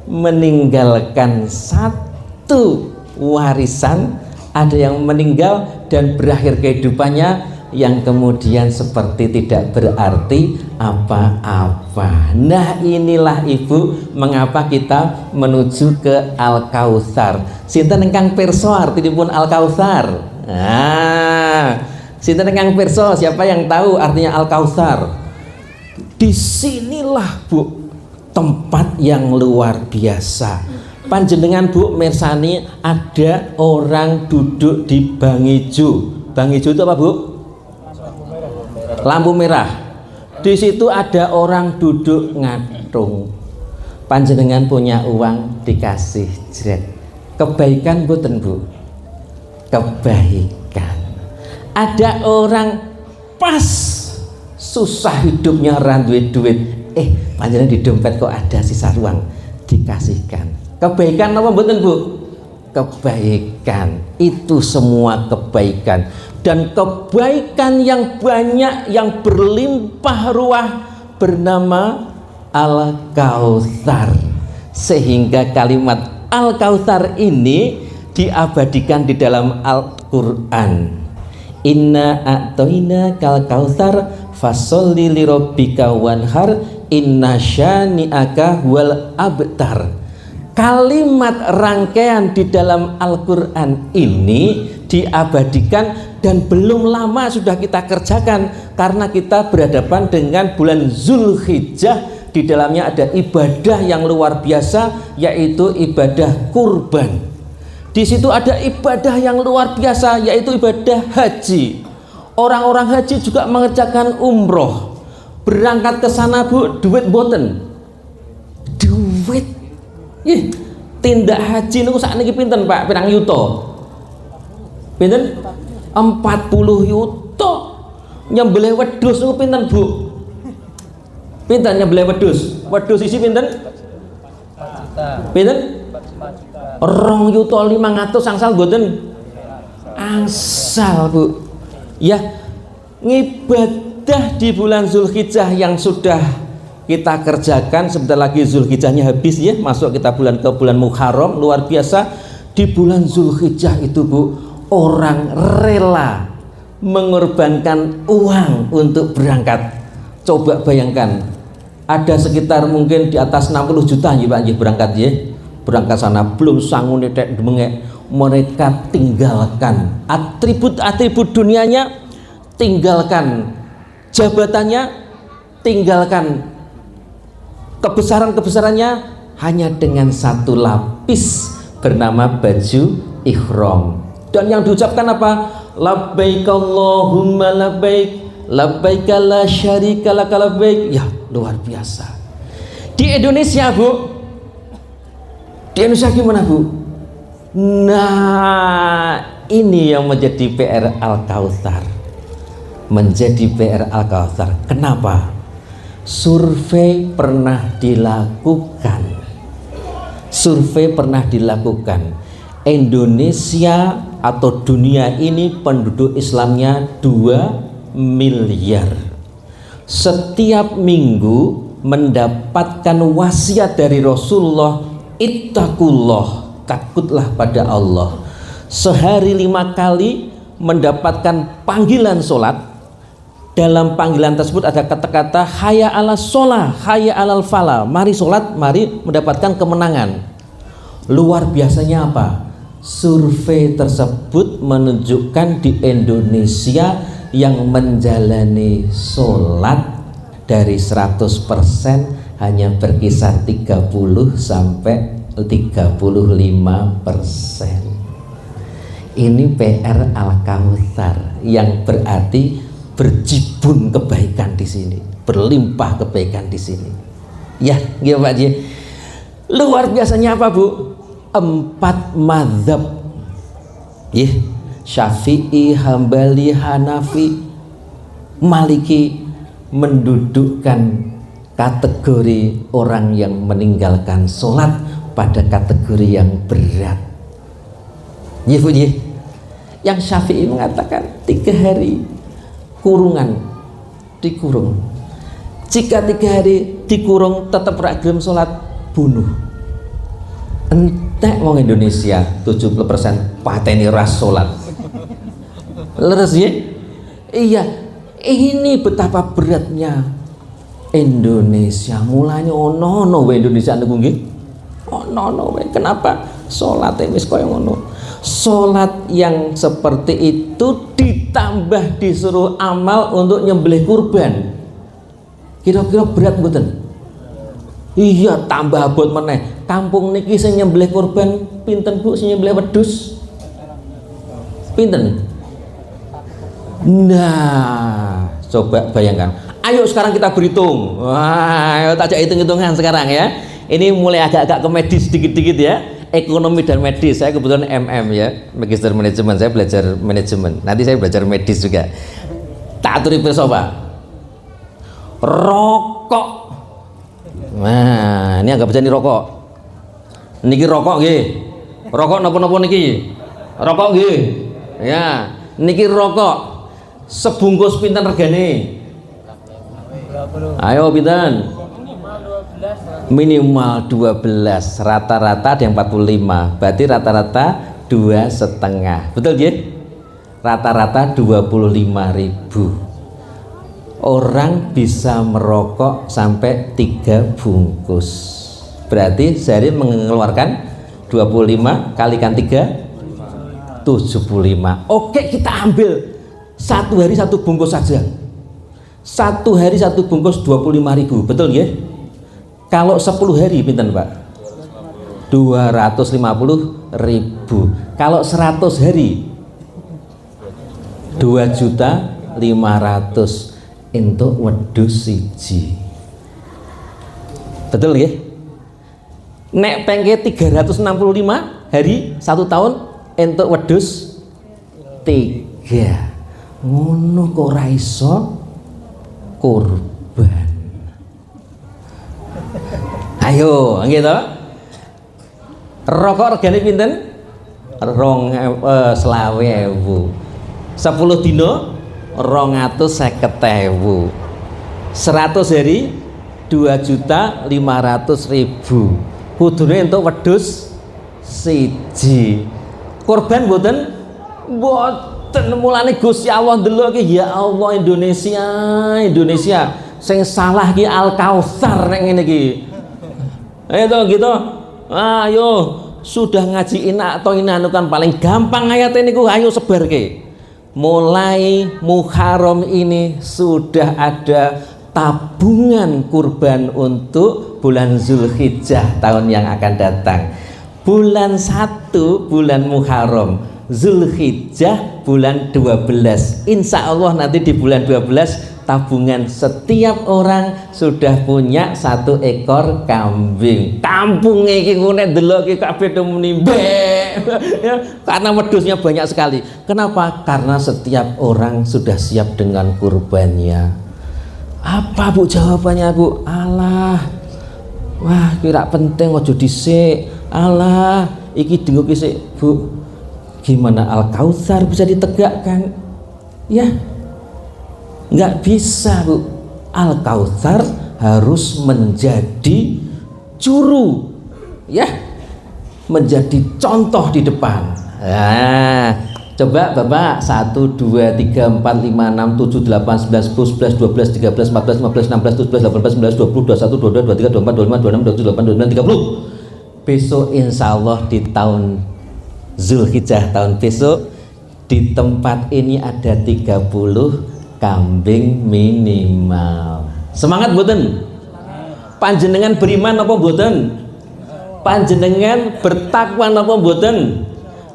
meninggalkan satu warisan, ada yang meninggal dan berakhir kehidupannya yang kemudian seperti tidak berarti apa-apa. Nah, inilah Ibu mengapa kita menuju ke Al-Kautsar. Sinten ingkang pirsa artinipun Al-Kautsar? Nah, sinten ingkang pirsa, siapa yang tahu artinya Al-Kautsar? Disinilah Bu, tempat yang luar biasa. Panjenengan Bu mirsani ada orang duduk di Bang Ijo. Bang Ijo itu apa Bu? Lampu merah. Di situ ada orang duduk ngatung. Panjenengan punya uang dikasih jret. Kebaikan boten Bu? Kebaikan. Ada orang pas susah hidupnya ora duwe duit. Panjenengan di dompet kok ada sisa uang, dikasihkan. Kebaikan apa boten Bu? kebaikan. Itu semua kebaikan, dan kebaikan yang banyak yang berlimpah ruah bernama Al-Kautsar. Sehingga kalimat Al-Kautsar ini diabadikan di dalam Al-Qur'an. Inna a'toina kal kautsar fasholli lirabbika wanhar inna syani'aka wal abtar. Kalimat rangkaian di dalam Al-Qur'an ini diabadikan dan belum lama sudah kita kerjakan karena kita berhadapan dengan bulan Zulhijjah. Di dalamnya ada ibadah yang luar biasa, yaitu ibadah kurban. Di situ ada ibadah yang luar biasa, yaitu ibadah haji. Orang-orang haji juga mengerjakan umroh. Berangkat ke sana bu, duit boten. Duit. Tindak haji niku sakniki pinten Pak? Pirang yuto? Pinten? 40 yuto. Nyembelih wedhus niku pinten Bu? Pinten nyembelih wedhus? Wedhus isi pinten? Pinten? 2.500.000 angsal boten? Angsal Bu. Ya, ngibadah di bulan Zulhijjah yang sudah kita kerjakan, sebentar lagi Zulhijjahnya habis ya, masuk kita ke bulan Muharram. Luar biasa, di bulan Zulhijjah itu Bu, orang rela mengorbankan uang untuk berangkat. Coba bayangkan, ada sekitar mungkin di atas 60 juta ya Pak ya berangkat ya. Berangkat sana belum sanggup netek demenge, mereka tinggalkan atribut-atribut dunianya, tinggalkan jabatannya, tinggalkan kebesaran-kebesarannya, hanya dengan satu lapis bernama baju ihram. Dan yang diucapkan apa? Labbaik Allahumma labbaik, labbaik la syarika lak labbaik. Ya, luar biasa. Di Indonesia Bu, di Indonesia gimana Bu? Nah, ini yang menjadi PR Al-Kautsar. Menjadi PR Al-Kautsar. Kenapa? Survei pernah dilakukan. Survei pernah dilakukan. Indonesia atau dunia ini penduduk Islamnya 2 miliar. Setiap minggu mendapatkan wasiat dari Rasulullah, ittaqullah, takutlah pada Allah. Sehari 5 kali mendapatkan panggilan sholat. Dalam panggilan tersebut ada kata-kata hayya ala sholah, hayya alal falah, mari sholat, mari mendapatkan kemenangan. Luar biasanya apa? Survei tersebut menunjukkan di Indonesia yang menjalani sholat dari 100% hanya berkisar 30 sampai 35%. Ini PR Al-Kautsar yang berarti berjibun kebaikan di sini, berlimpah kebaikan di sini. Ya, gitu Pak Ji. Luar biasanya apa Bu? 4 mazhab. Syafi'i, Hambali, Hanafi, Maliki mendudukkan kategori orang yang meninggalkan sholat pada kategori yang berat. Bu, yang Syafi'i mengatakan 3 hari kurungan, dikurung. Jika 3 hari dikurung tetap ragam sholat, bunuh. Entek wong Indonesia 70% pateni ras sholat. Leres ya? Iya, ini betapa beratnya Indonesia. Mulanya ono we Indonesia niku nggih. Ono we. Kenapa? Sholat wis kaya ngono. Sholat yang seperti itu ditambah disuruh amal untuk nyembelih kurban, kira-kira berat mboten? Iya, tambah abot meneh. Kampung niki sing nyembelih kurban pinten Bu, sing nyembelih wedhus? Pinten? Nah, coba bayangkan. Ayo sekarang kita berhitung. Wah, ayo tak hitung-hitungan sekarang ya. Ini mulai agak-agak ke medis sedikit-sedikit ya. Ekonomi dan medis. Saya kebetulan MM ya, Magister Manajemen. Saya belajar manajemen. Nanti saya belajar medis juga. Tak aturi pirsa Pak. Rokok. Nah, ini anggap aja ini rokok. Niki rokok nggih. Rokok napa-napa niki? Rokok nggih. Ya, niki rokok. Sebungkus pinten regane? Ayo pinten? Minimal 12, rata-rata ada yang 45. Berarti rata-rata 2,5. Betul nggih? Rata-rata 25.000. Orang bisa merokok sampai 3 bungkus. Berarti sehari mengeluarkan 25 kalikan 3 75. Oke, kita ambil satu hari satu bungkus saja. Satu hari satu bungkus 25.000. Betul ya? Kalau 10 hari pinten Pak? 250.000. Kalau 100 hari 2.500.000 untuk wedhus siji. Betul ya? Nek pengke 365 hari 1 tahun untuk wedhus 3. Ngono kok ora iso kurban. Ayo, nggih to? Rokok regane pinten? 20.000. 10 dino 250.000. 100 hari 2.500.000. Kudune untuk wedhus siji. Korban mboten? Mboten. Mulane Gusti Allah ndelok iki, ya Allah, Indonesia sing salah ki Al Kautsar nek ngene iki. Ayo gitu. Ayo, sudah ngaji inak atau anu kan paling gampang ayatnya niku, ayo sebarke. Mulai Muharram ini sudah ada tabungan kurban untuk bulan Zulhijjah tahun yang akan datang. Bulan 1 bulan Muharram, Zulhijjah bulan 12. Insya Allah nanti di bulan 12 tabungan setiap orang sudah punya 1 ekor kambing. Kampung iki nek delok iki kabeh muni ya, karena wedhusnya banyak sekali. Kenapa? Karena setiap orang sudah siap dengan kurbannya. Apa Bu jawabannya Bu? Alah, wah kira penting ojo dhisik. Alah, iki dengo sik Bu. Gimana Al Kautsar bisa ditegakkan? Ya, nggak bisa Bu. Al Kautsar harus menjadi juru, ya, menjadi contoh di depan. Nah, coba Bapak 1, 2, 3, 4, 5, 6, 7, 8, 9, 10, 11, 12, 13, 14, 15, 16, 17, 18, 19, 20, 21, 22, 23, 24, 25, 26, 27, 28, 29, 30. Besok insya Allah di tahun Zulhijjah tahun besok di tempat ini ada 30 kambing minimal. Semangat mboten? Panjenengan beriman apa mboten? Panjenengan bertakwa apa mboten?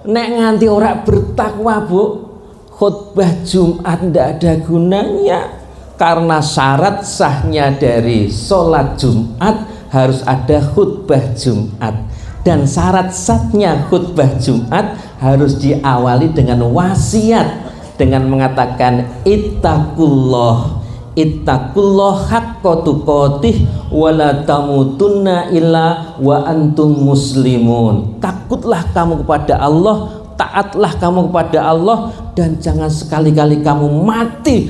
Nek nganti ora bertakwa Bu, khutbah Jumat ndak ada gunanya. Karena syarat sahnya dari sholat Jumat harus ada khutbah Jumat, dan syarat sahnya khutbah Jumat harus diawali dengan wasiat dengan mengatakan ittaqullah haqqa tuqatih wala tamutunna illa wa antum muslimun. Takutlah kamu kepada Allah, taatlah kamu kepada Allah, dan jangan sekali-kali kamu mati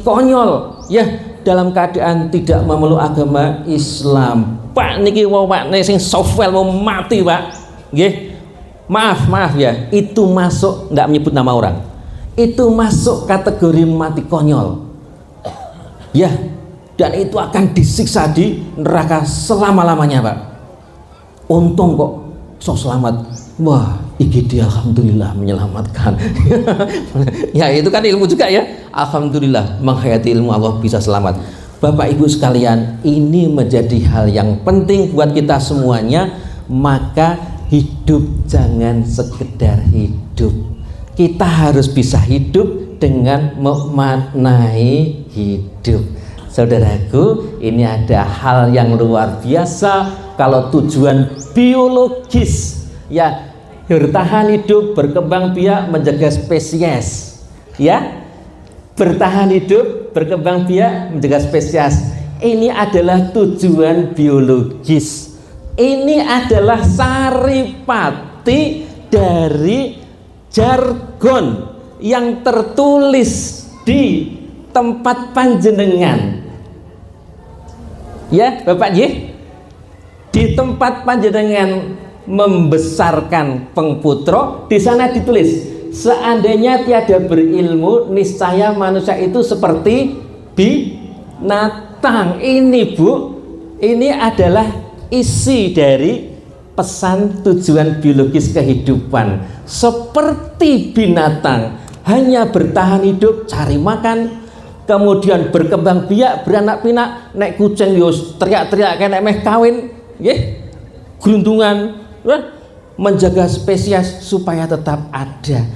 konyol ya dalam keadaan tidak memeluk agama Islam. Pak niki Pak sing software mau mati Pak, nggih. Maaf ya, itu masuk, nggak menyebut nama orang, itu masuk kategori mati konyol ya, dan itu akan disiksa di neraka selama-lamanya Pak. Untung kok so selamat. Wah, iki dia alhamdulillah menyelamatkan. Ya itu kan ilmu juga ya, alhamdulillah menghayati ilmu Allah bisa selamat. Bapak Ibu sekalian, ini menjadi hal yang penting buat kita semuanya. Maka hidup jangan sekedar hidup, kita harus bisa hidup dengan memaknai hidup. Saudaraku, ini ada hal yang luar biasa. Kalau tujuan biologis ya, bertahan hidup, berkembang biak, menjaga spesies ya, bertahan hidup, berkembang biak, menjaga spesies, ini adalah tujuan biologis. Ini adalah saripati arti dari jargon yang tertulis di tempat panjenengan. Ya, Bapak nggih. Di tempat panjenengan membesarkan pengputro, di sana ditulis, seandainya tiada berilmu, niscaya manusia itu seperti binatang. Ini Bu, ini adalah isi dari pesan tujuan biologis kehidupan. Seperti binatang, hanya bertahan hidup, cari makan, kemudian berkembang biak, beranak pinak. Nek kucing yo teriak-teriak kayak meh kawin, nggih, gerundungan, menjaga spesies supaya tetap ada.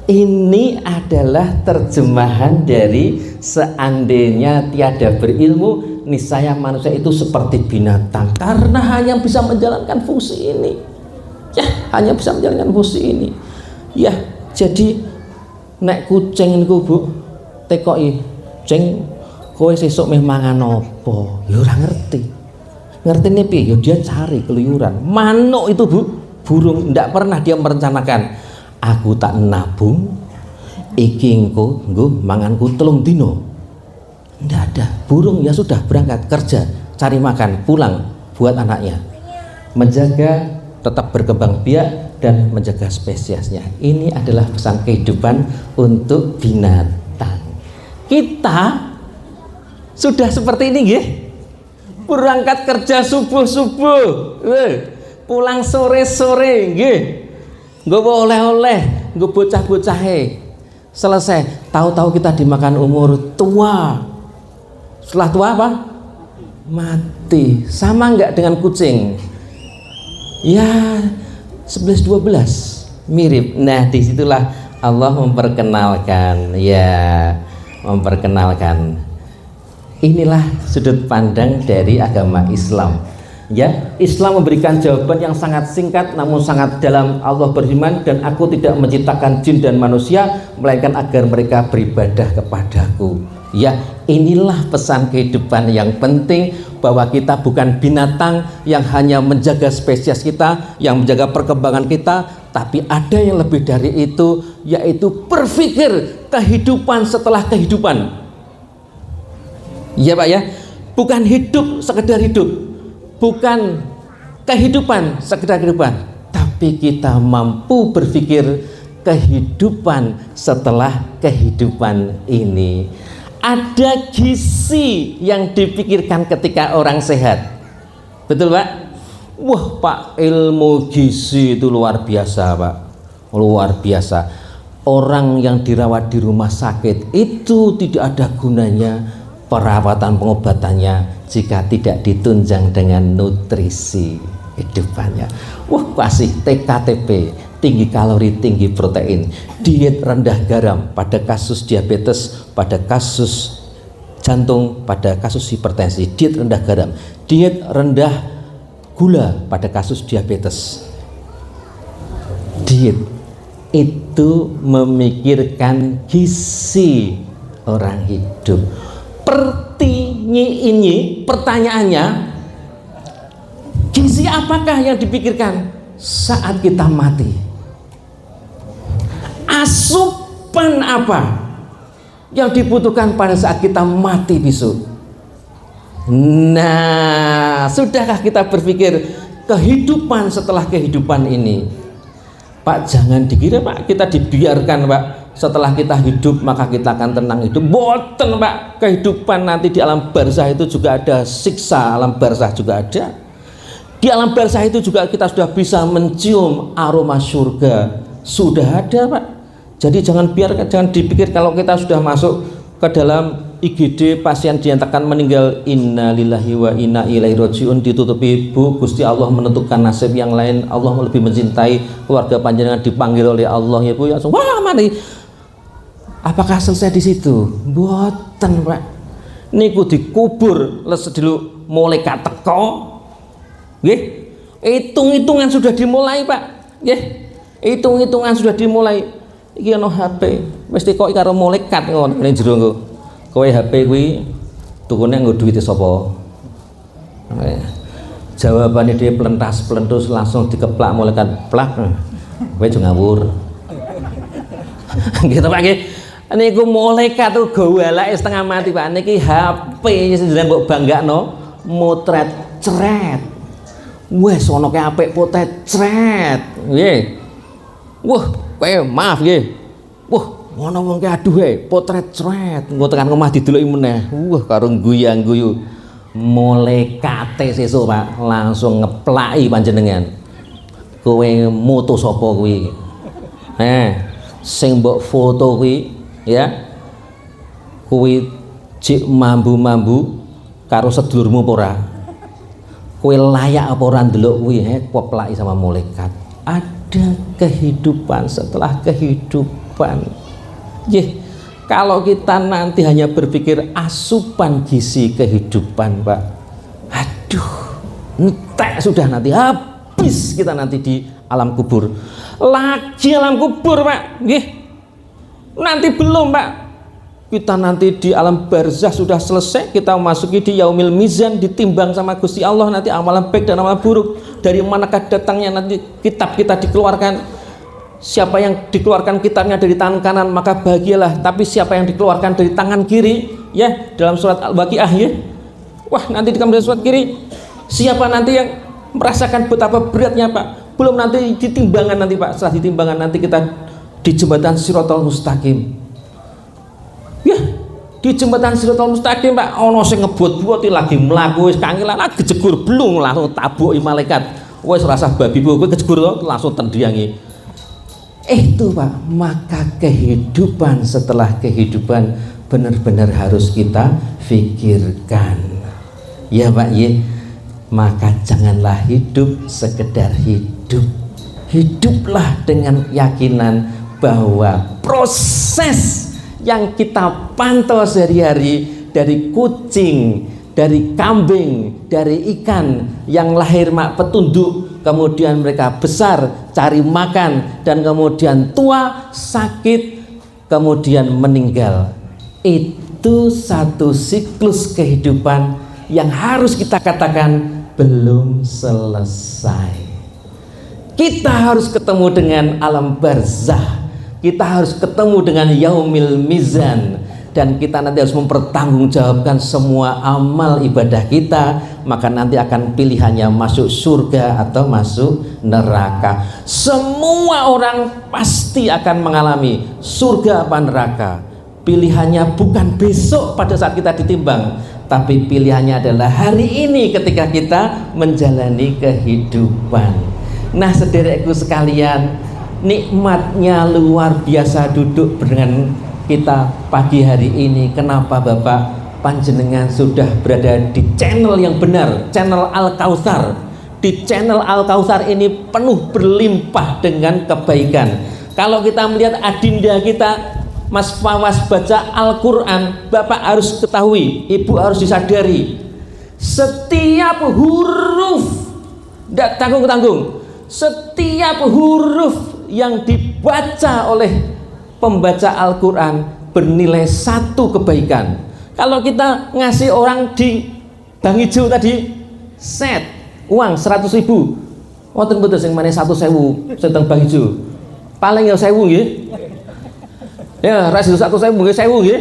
Ini adalah terjemahan dari seandainya tiada berilmu, niscaya manusia itu seperti binatang, karena hanya bisa menjalankan fungsi ini. Ya, hanya bisa menjalankan fungsi ini. Ya, jadi nek kucing niku Bu, tekoki, "Cing, kowe sesuk meh mangan apa?" Ya ora ngerti. Ngertine piye? Ya dia cari keluyuran. Manuk itu Bu, burung, ndak pernah dia merencanakan, aku tak nabung iki engko nggo manganku 3 dino. Ndak ada. Burung ya sudah berangkat kerja, cari makan, pulang buat anaknya. Menjaga tetap berkembang biak dan menjaga spesiesnya. Ini adalah pesan kehidupan untuk binatang. Kita sudah seperti ini nggih. Berangkat kerja subuh-subuh, pulang sore-sore nggih. Nggawa oleh-oleh, nggo bocah-bocahe. Selesai, tahu-tahu kita dimakan umur tua. Setelah tua apa? Mati. Sama enggak dengan kucing? Ya, 11-12 mirip. Nah, disitulah Allah memperkenalkan, ya, memperkenalkan. Inilah sudut pandang dari agama Islam. Ya, Islam memberikan jawaban yang sangat singkat namun sangat dalam. Allah berfirman, dan aku tidak menciptakan jin dan manusia melainkan agar mereka beribadah kepadaku. Ya, inilah pesan kehidupan yang penting, bahwa kita bukan binatang yang hanya menjaga spesies kita, yang menjaga perkembangan kita, tapi ada yang lebih dari itu, yaitu berpikir kehidupan setelah kehidupan. Ya Pak ya, bukan hidup sekedar hidup, bukan kehidupan sekedar kehidupan, tapi kita mampu berpikir kehidupan setelah kehidupan ini. Ada gizi yang dipikirkan ketika orang sehat, betul Pak? Wah Pak, ilmu gizi itu luar biasa Pak, luar biasa. Orang yang dirawat di rumah sakit itu tidak ada gunanya perawatan pengobatannya jika tidak ditunjang dengan nutrisi hidupannya. Wah, kasih TKTP, tinggi kalori, tinggi protein, diet rendah garam pada kasus diabetes, pada kasus jantung, pada kasus hipertensi, diet rendah garam, diet rendah gula pada kasus diabetes. Diet itu memikirkan gizi orang hidup. Ini pertanyaannya, gizi apakah yang dipikirkan saat kita mati? Asupan apa yang dibutuhkan pada saat kita mati besok? Nah, sudahkah kita berpikir kehidupan setelah kehidupan ini? Pak, jangan dikira Pak kita dibiarkan Pak, setelah kita hidup maka kita akan tenang hidup. Boten Pak, kehidupan nanti di alam barzah itu juga ada siksa, alam barzah juga ada. Di alam barzah itu juga kita sudah bisa mencium aroma surga, sudah ada Pak. Jadi jangan dipikir kalau kita sudah masuk ke dalam IGD pasien dinyatakan meninggal, innalillahi wa inna ilaihi rajiun, ditutupi, Bu, Gusti Allah menentukan nasib yang lain, Allah lebih mencintai keluarga panjenengan, dipanggil oleh Allah ya Bu, ya langsung wah mati. Apakah selesai di situ? Mboten Pak, niku dikubur les dulu malaikat teko nggih, hitung-hitungan sudah dimulai Pak nggih, hitung-hitungan sudah dimulai. Iki ana HP mesti kok karo malaikat ngono ning jero engko. Kowe HP kuwi tukune nggo duwite sapa? Jawabannya dia pelentas-pelentus langsung dikeplak malaikat plak. Kowe aja ngawur. Gitu Pak nggih. Niku malaikat tuh gawalake setengah mati Pak. Niki HP jenengan mbok banggakno motret cret. Wes ana ke apik potet cret. Nggih. Wah, kowe maaf nggih. Wah, ana wong ke aduh potret cret. Engko tekan omah dideloki meneh. Wah, karo guyang-guyu. Malaikate sesuk Pak langsung ngeplaki panjenengan. Kowe moto sapa kuwi? Sing mbok foto kuwi ya. Kuwi cik mambu-mambu karo sedulurmu apa ora? Kowe layak apa ora ndelok kuwi? Keplaki sama malaikat. Ada kehidupan setelah kehidupan. Kalau kita nanti hanya berpikir asupan gizi kehidupan Pak, aduh entek sudah, nanti habis kita nanti di alam kubur. Lagi alam kubur Pak, nanti belum Pak, kita nanti di alam barzah sudah selesai, kita memasuki di yaumil mizan, ditimbang sama Gusti Allah nanti amalan baik dan amalan buruk. Dari manakah datangnya nanti kitab kita dikeluarkan? Siapa yang dikeluarkan kitabnya dari tangan kanan maka bahagialah, tapi siapa yang dikeluarkan dari tangan kiri, ya dalam surat Al-Waqiah ya. Wah, nanti dikeluarkan dari surat kiri. Siapa nanti yang merasakan betapa beratnya Pak? Belum nanti ditimbangan nanti Pak. Setelah ditimbangan nanti kita di jembatan Shiratal Mustaqim. Ya, di jembatan Shiratal Mustaqim Pak, ono sing ngebut-buti lagi mlaku wis kangelan gejegur blung langsung tabuki malaikat. Wis rasa babi kowe kejegur langsung tendiangi. Itu Pak, maka kehidupan setelah kehidupan benar-benar harus kita pikirkan. Ya Pak ya, maka janganlah hidup sekedar hidup. Hiduplah dengan keyakinan bahwa proses yang kita pantau sehari-hari dari kucing, dari kambing, dari ikan yang lahir mak petunduk, kemudian mereka besar cari makan, dan kemudian tua sakit, kemudian meninggal. Itu satu siklus kehidupan yang harus kita katakan belum selesai. Kita harus ketemu dengan alam barzah, kita harus ketemu dengan yaumil mizan, dan kita nanti harus mempertanggungjawabkan semua amal ibadah kita. Maka nanti akan pilihannya masuk surga atau masuk neraka. Semua orang pasti akan mengalami surga apa neraka. Pilihannya bukan besok pada saat kita ditimbang, tapi pilihannya adalah hari ini ketika kita menjalani kehidupan. Nah sederekku sekalian, nikmatnya luar biasa duduk dengan kita pagi hari ini. Kenapa Bapak? Panjenengan sudah berada di channel yang benar, channel Al-Kautsar. Di channel Al-Kautsar ini penuh berlimpah dengan kebaikan. Kalau kita melihat adinda kita Mas Fawas baca Al-Quran, Bapak harus ketahui, Ibu harus disadari, setiap huruf, tidak tanggung-tanggung, setiap huruf yang dibaca oleh pembaca Al-Quran bernilai satu kebaikan. Kalau kita ngasih orang di Bang Ijo tadi set uang 100.000, wonten mboten sing maneh 100.000 seteng Bang Ijo, paling ya 1.000 nggih. Ya, ras 100.000 nggih 1.000 nggih.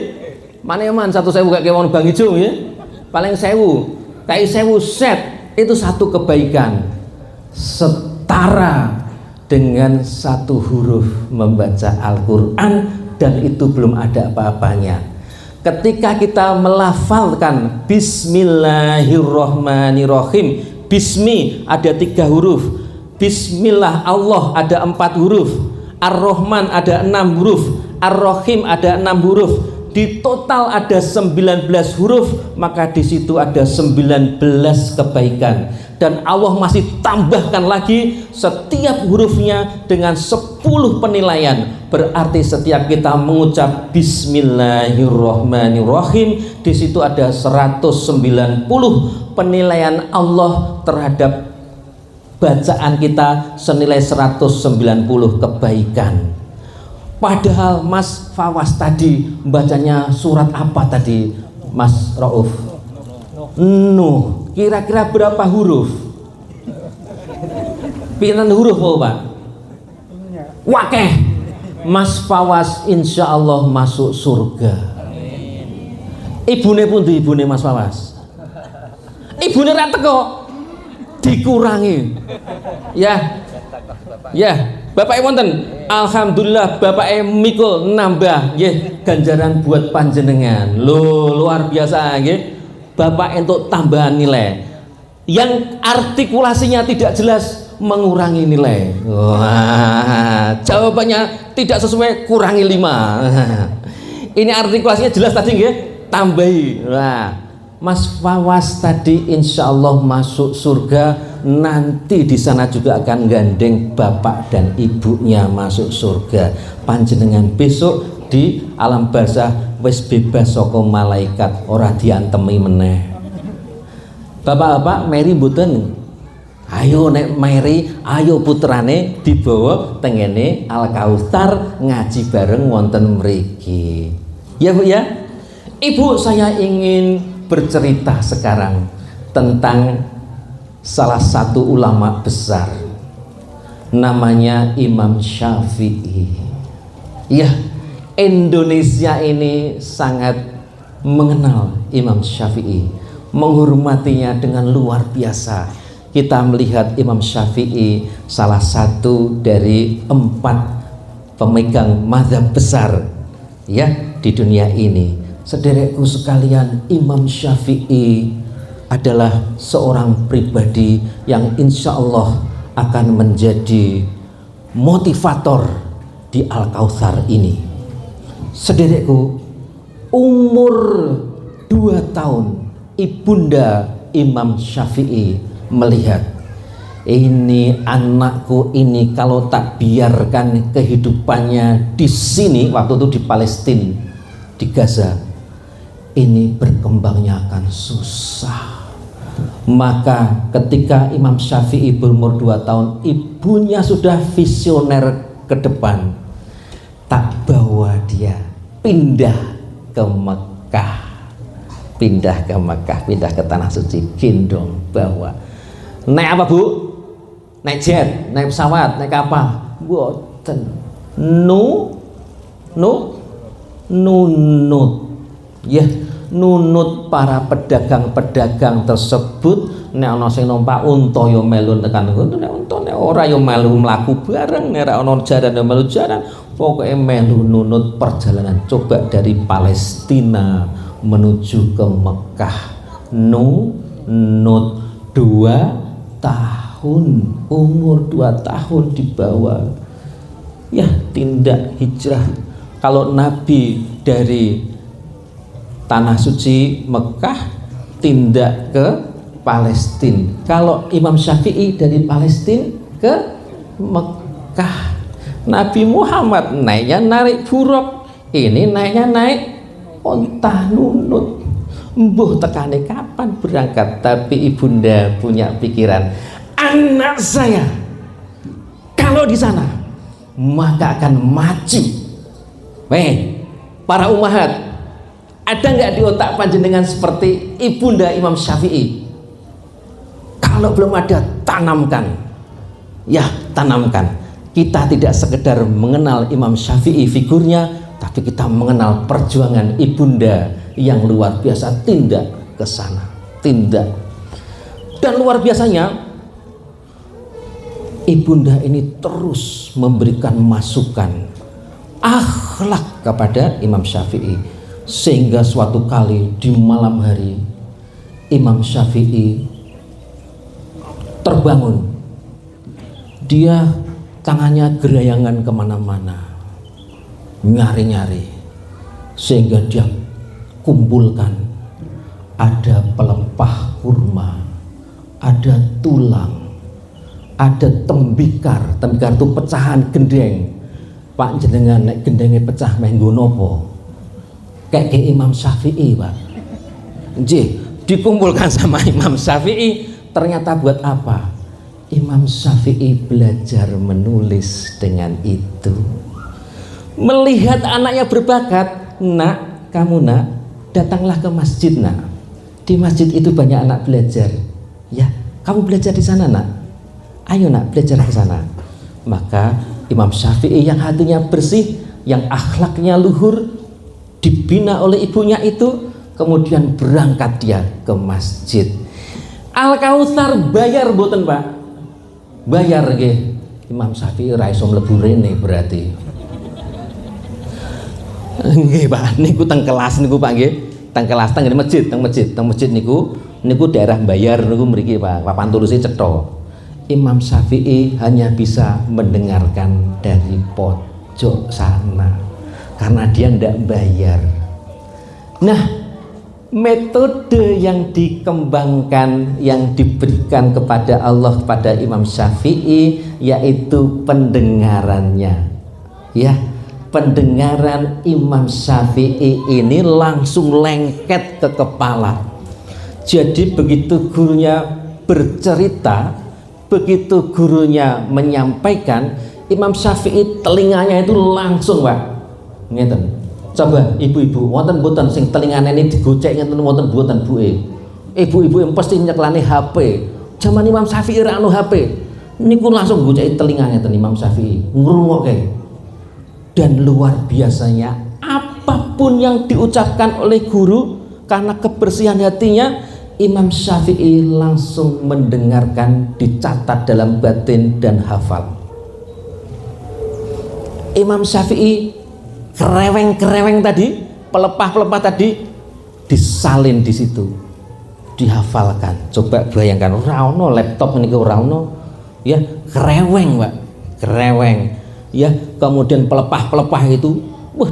Maneh man 100.000 kaya kewon Bang Ijo nggih. Paling 1.000, kai 1.000 set itu satu kebaikan. Setara dengan satu huruf membaca Al-Quran, dan itu belum ada apa-apanya. Ketika kita melafalkan Bismillahirrohmanirrohim, Bismi ada 3 huruf, Bismillah Allah ada 4 huruf, Ar-Rahman ada 6 huruf, Ar-Rahim ada 6 huruf, di total ada 19 huruf, maka di situ ada 19 kebaikan. Dan Allah masih tambahkan lagi setiap hurufnya dengan 10 penilaian. Berarti setiap kita mengucap Bismillahirrohmanirrohim, di situ ada 190 penilaian Allah terhadap bacaan kita senilai 190 kebaikan. Padahal Mas Fawas tadi bacanya surat apa tadi Mas Rauf? Nuh. Kira-kira berapa huruf? Pinten huruf Pak? Wakeh Mas Fawaz insya Allah masuk surga. Ibune pun ibune Mas Fawaz. Ibune ra teko dikurangi. Ya. Ya, Bapak wonten. Alhamdulillah Bapak mikul nambah nggih ganjaran buat panjenengan. Loh, luar biasa nggih. Bapak entuk tambahan nilai. Yang artikulasinya tidak jelas mengurangi nilai. Wah, jawabannya tidak sesuai, kurangi 5. Ini artikulasinya jelas tadi nggih, tambahi. Nah, Mas Fawaz tadi insya Allah masuk surga, nanti di sana juga akan gandeng bapak dan ibunya masuk surga. Panjenengan besok di alam barzah wis bebas saka malaikat, ora diantemi meneh. Bapak-bapak meri mboten? Ayo nek meri, ayo putrane dibawa tengene Al Kautsar ngaji bareng wonten mriki. Ya Bu ya. Ibu, saya ingin bercerita sekarang tentang salah satu ulama besar, namanya Imam Syafi'i. Ya, Indonesia ini sangat mengenal Imam Syafi'i, menghormatinya dengan luar biasa. Kita melihat Imam Syafi'i salah satu dari 4 pemegang mazhab besar ya di dunia ini. Sederekku sekalian, Imam Syafi'i adalah seorang pribadi yang insya Allah akan menjadi motivator di Al Kautsar ini. Sederekku, umur 2 tahun ibunda Imam Syafi'i melihat, ini anakku ini kalau tak biarkan kehidupannya di sini, waktu itu di Palestina, di Gaza, ini berkembangnya akan susah. Maka ketika Imam Syafi'i berumur 2 tahun, ibunya sudah visioner ke depan, tak bawa dia pindah ke Mekah, pindah ke Tanah Suci, gendong bawa. Naik apa Bu? Naik jet, naik pesawat, naik kapal? Boten. Nunut ya, nunut para pedagang-pedagang tersebut. Nek ana sing numpak unta ya melu tekan ngono, nek unta nek ora ya melu mlaku bareng, nek ora ana jaran ya melu jaran, pokoke melu nunut perjalanan. Coba dari Palestina menuju ke Mekah, nunut 2 tahun, umur 2 tahun dibawa ya, tindak hijrah. Kalau Nabi dari Tanah Suci Mekah tindak ke Palestina, kalau Imam Syafi'i dari Palestina ke Mekah. Nabi Muhammad naiknya narik buruk, ini naiknya naik onta nunut. Mbuh tekane kapan berangkat, tapi ibunda punya pikiran, anak saya kalau di sana maka akan maju. Para umahat, ada nggak di otak panjenengan seperti ibunda Imam Syafi'i? Kalau belum ada, tanamkan. Ya, tanamkan. Kita tidak sekedar mengenal Imam Syafi'i figurnya, tapi kita mengenal perjuangan ibunda yang luar biasa, tindak ke sana, tindak. Dan luar biasanya, ibunda ini terus memberikan masukan akhlak kepada Imam Syafi'i, sehingga suatu kali di malam hari Imam Syafi'i terbangun, dia tangannya gerayangan kemana-mana, nyari-nyari, sehingga dia kumpulkan, ada pelempah kurma, ada tulang, ada tembikar itu pecahan gendeng. Pak jenengan nek gendenge pecah menggo napa? Kayak Imam Syafi'i, Pak. Nggih, dikumpulkan sama Imam Syafi'i, ternyata buat apa? Imam Syafi'i belajar menulis dengan itu. Melihat anaknya berbakat, nak, kamu nak, datanglah ke masjid nak. Di masjid itu banyak anak belajar. Ya, kamu belajar di sana nak. Ayo nak belajar ke sana. Maka Imam Syafi'i yang hatinya bersih, yang akhlaknya luhur, dibina oleh ibunya itu, kemudian berangkat dia ke masjid. Al-Kautsar bayar mboten Pak? Bayar nggih. Imam Syafi'i ra iso mlebu rene berarti. Nggih Pak, niku teng kelas niku Pak nggih. Teng kelas teng masjid, teng masjid niku daerah bayar niku mriki Pak. Papan tuluse cetha. Imam Syafi'i hanya bisa mendengarkan dari pojok sana karena dia tidak bayar. Nah, metode yang dikembangkan, yang diberikan kepada Allah pada Imam Syafi'i yaitu pendengarannya. Ya, pendengaran Imam Syafi'i ini langsung lengket ke kepala. Jadi begitu gurunya bercerita, begitu gurunya menyampaikan, Imam Syafi'i telinganya itu langsung Pak ngeten. Coba ibu-ibu wonten mboten sing telingane ini digocek ngeten wonten mboten buke. Ibu-ibu yang pasti nyeklane HP. Zaman Imam Syafi'i ra ono HP. Niku langsung goceki telingane ngeten Imam Syafi'i ngrungokke. Dan luar biasanya apapun yang diucapkan oleh guru karena kebersihan hatinya, Imam Syafi'i langsung mendengarkan, dicatat dalam batin dan hafal. Imam Syafi'i kereweng tadi, pelepah tadi disalin di situ, dihafalkan. Coba bayangkan, ora ono laptop niku ora ono, ya kereweng Pak, kereweng. Ya, kemudian pelepah itu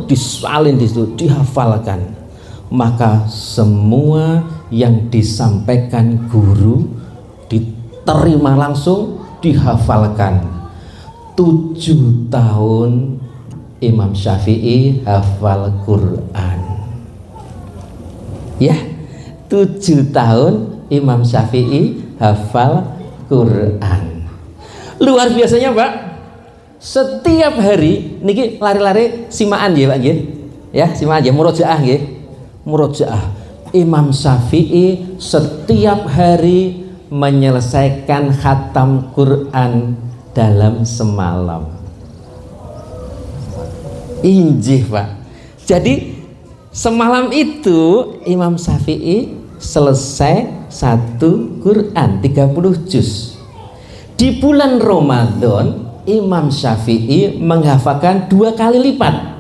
disalin di situ, dihafalkan. Maka semua yang disampaikan guru diterima langsung, dihafalkan. 7 tahun Imam Syafi'i hafal Quran. Ya, 7 tahun Imam Syafi'i hafal Quran. Luar biasanya Pak. Setiap hari niki lari-lari simaan ya Pak nggih. Ya, simaan ya murojaah nggih. Murojaah. Imam Syafi'i setiap hari menyelesaikan khatam Quran dalam semalam. Injih Pak. Jadi semalam itu Imam Syafi'i selesai 1 Quran 30 juz. Di bulan Ramadan Imam Syafi'i menghafalkan 2 kali lipat,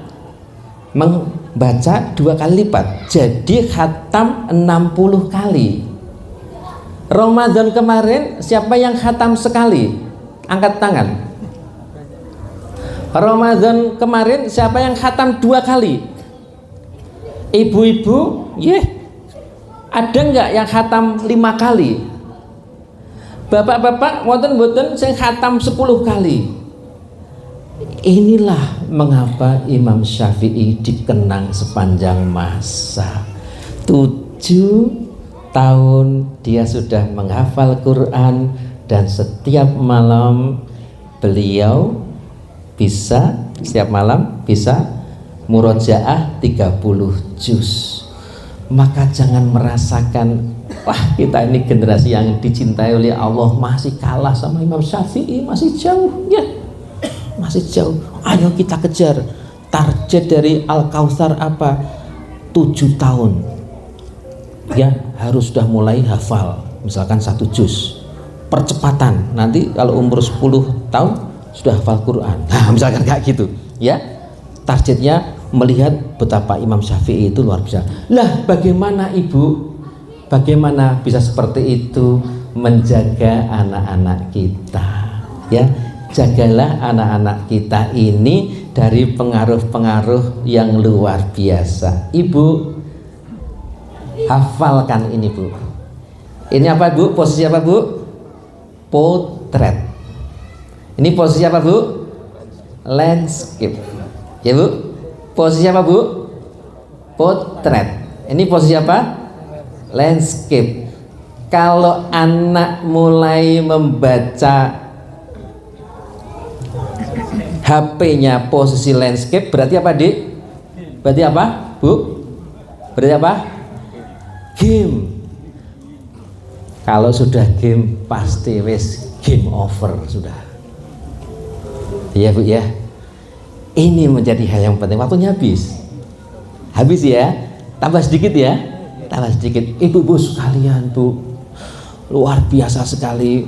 membaca 2 kali lipat, jadi khatam 60 kali. Ramadan kemarin siapa yang khatam sekali? Angkat tangan. Ramadan kemarin siapa yang khatam 2 kali? Ibu-ibu, ada nggak yang khatam 5 kali? Bapak-bapak, wonten-wonten sing khatam 10 kali. Inilah mengapa Imam Syafi'i dikenang sepanjang masa. 7 tahun dia sudah menghafal Quran, dan setiap malam beliau bisa, setiap malam bisa murojaah 30 juz. Maka jangan merasakan, wah kita ini generasi yang dicintai oleh Allah masih kalah sama Imam Syafi'i, masih jauh ya, masih jauh. Ayo kita kejar. Target dari Al-Kautsar apa? 7 tahun ya harus sudah mulai hafal, misalkan 1 juz. Percepatan, nanti kalau umur 10 tahun sudah hafal Quran, nah misalkan kayak gitu ya. Targetnya melihat betapa Imam Syafi'i itu luar biasa. Lah bagaimana Ibu? Bagaimana bisa seperti itu menjaga anak-anak kita? Ya, jagalah anak-anak kita ini dari pengaruh-pengaruh yang luar biasa. Ibu, hafalkan ini Bu. Ini apa Bu? Posisi apa Bu? Potret. Ini posisi apa Bu? Landscape. Ya Bu? Posisi apa Bu? Potret. Ini posisi apa? Landscape. Kalau anak mulai membaca HP-nya posisi landscape, berarti apa Dik? Berarti apa Bu? Berarti apa? Game. Kalau sudah game pasti wis game over sudah. Ya Bu ya, ini menjadi hal yang penting. Waktunya habis ya, tambah sedikit ya, tambah sedikit. Ibu-ibu sekalian Bu, luar biasa sekali,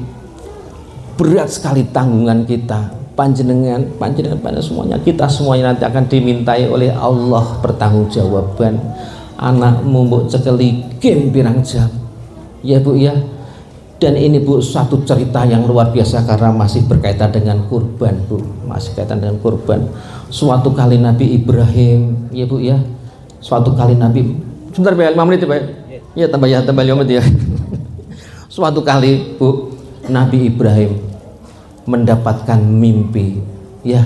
berat sekali tanggungan kita. Panjenengan pada semuanya, kita semuanya nanti akan dimintai oleh Allah pertanggungjawaban. Anakmu mbok cekeli game pirang jam, ya Bu ya. Dan ini Bu, satu cerita yang luar biasa karena masih berkaitan dengan kurban Bu, masih berkaitan dengan kurban. Suatu kali Nabi Ibrahim, ya Bu ya, suatu kali Nabi, sebentar Pak, 5 menit Pak ya, tambah 5 menit ya. Suatu kali Bu, Nabi Ibrahim mendapatkan mimpi, ya,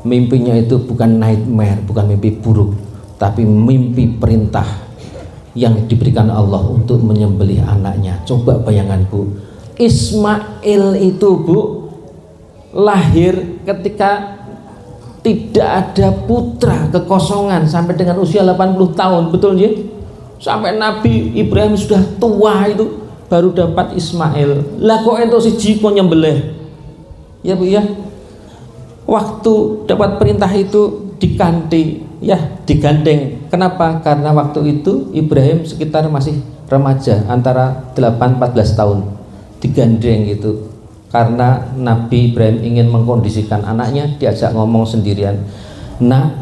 mimpinya itu bukan nightmare, bukan mimpi buruk, tapi mimpi perintah yang diberikan Allah untuk menyembelih anaknya. Coba bayangkan Bu, Ismail itu Bu lahir ketika tidak ada putra, kekosongan sampai dengan usia 80 tahun, betul ya? Sampai Nabi Ibrahim sudah tua itu baru dapat Ismail. Lah kok ento siji kok nyembelih, ya Bu ya. Waktu dapat perintah itu diganti, ya, digandeng. Kenapa? Karena waktu itu Ibrahim sekitar masih remaja, antara 8-14 tahun, digandeng gitu. Karena Nabi Ibrahim ingin mengkondisikan anaknya, diajak ngomong sendirian. Nah,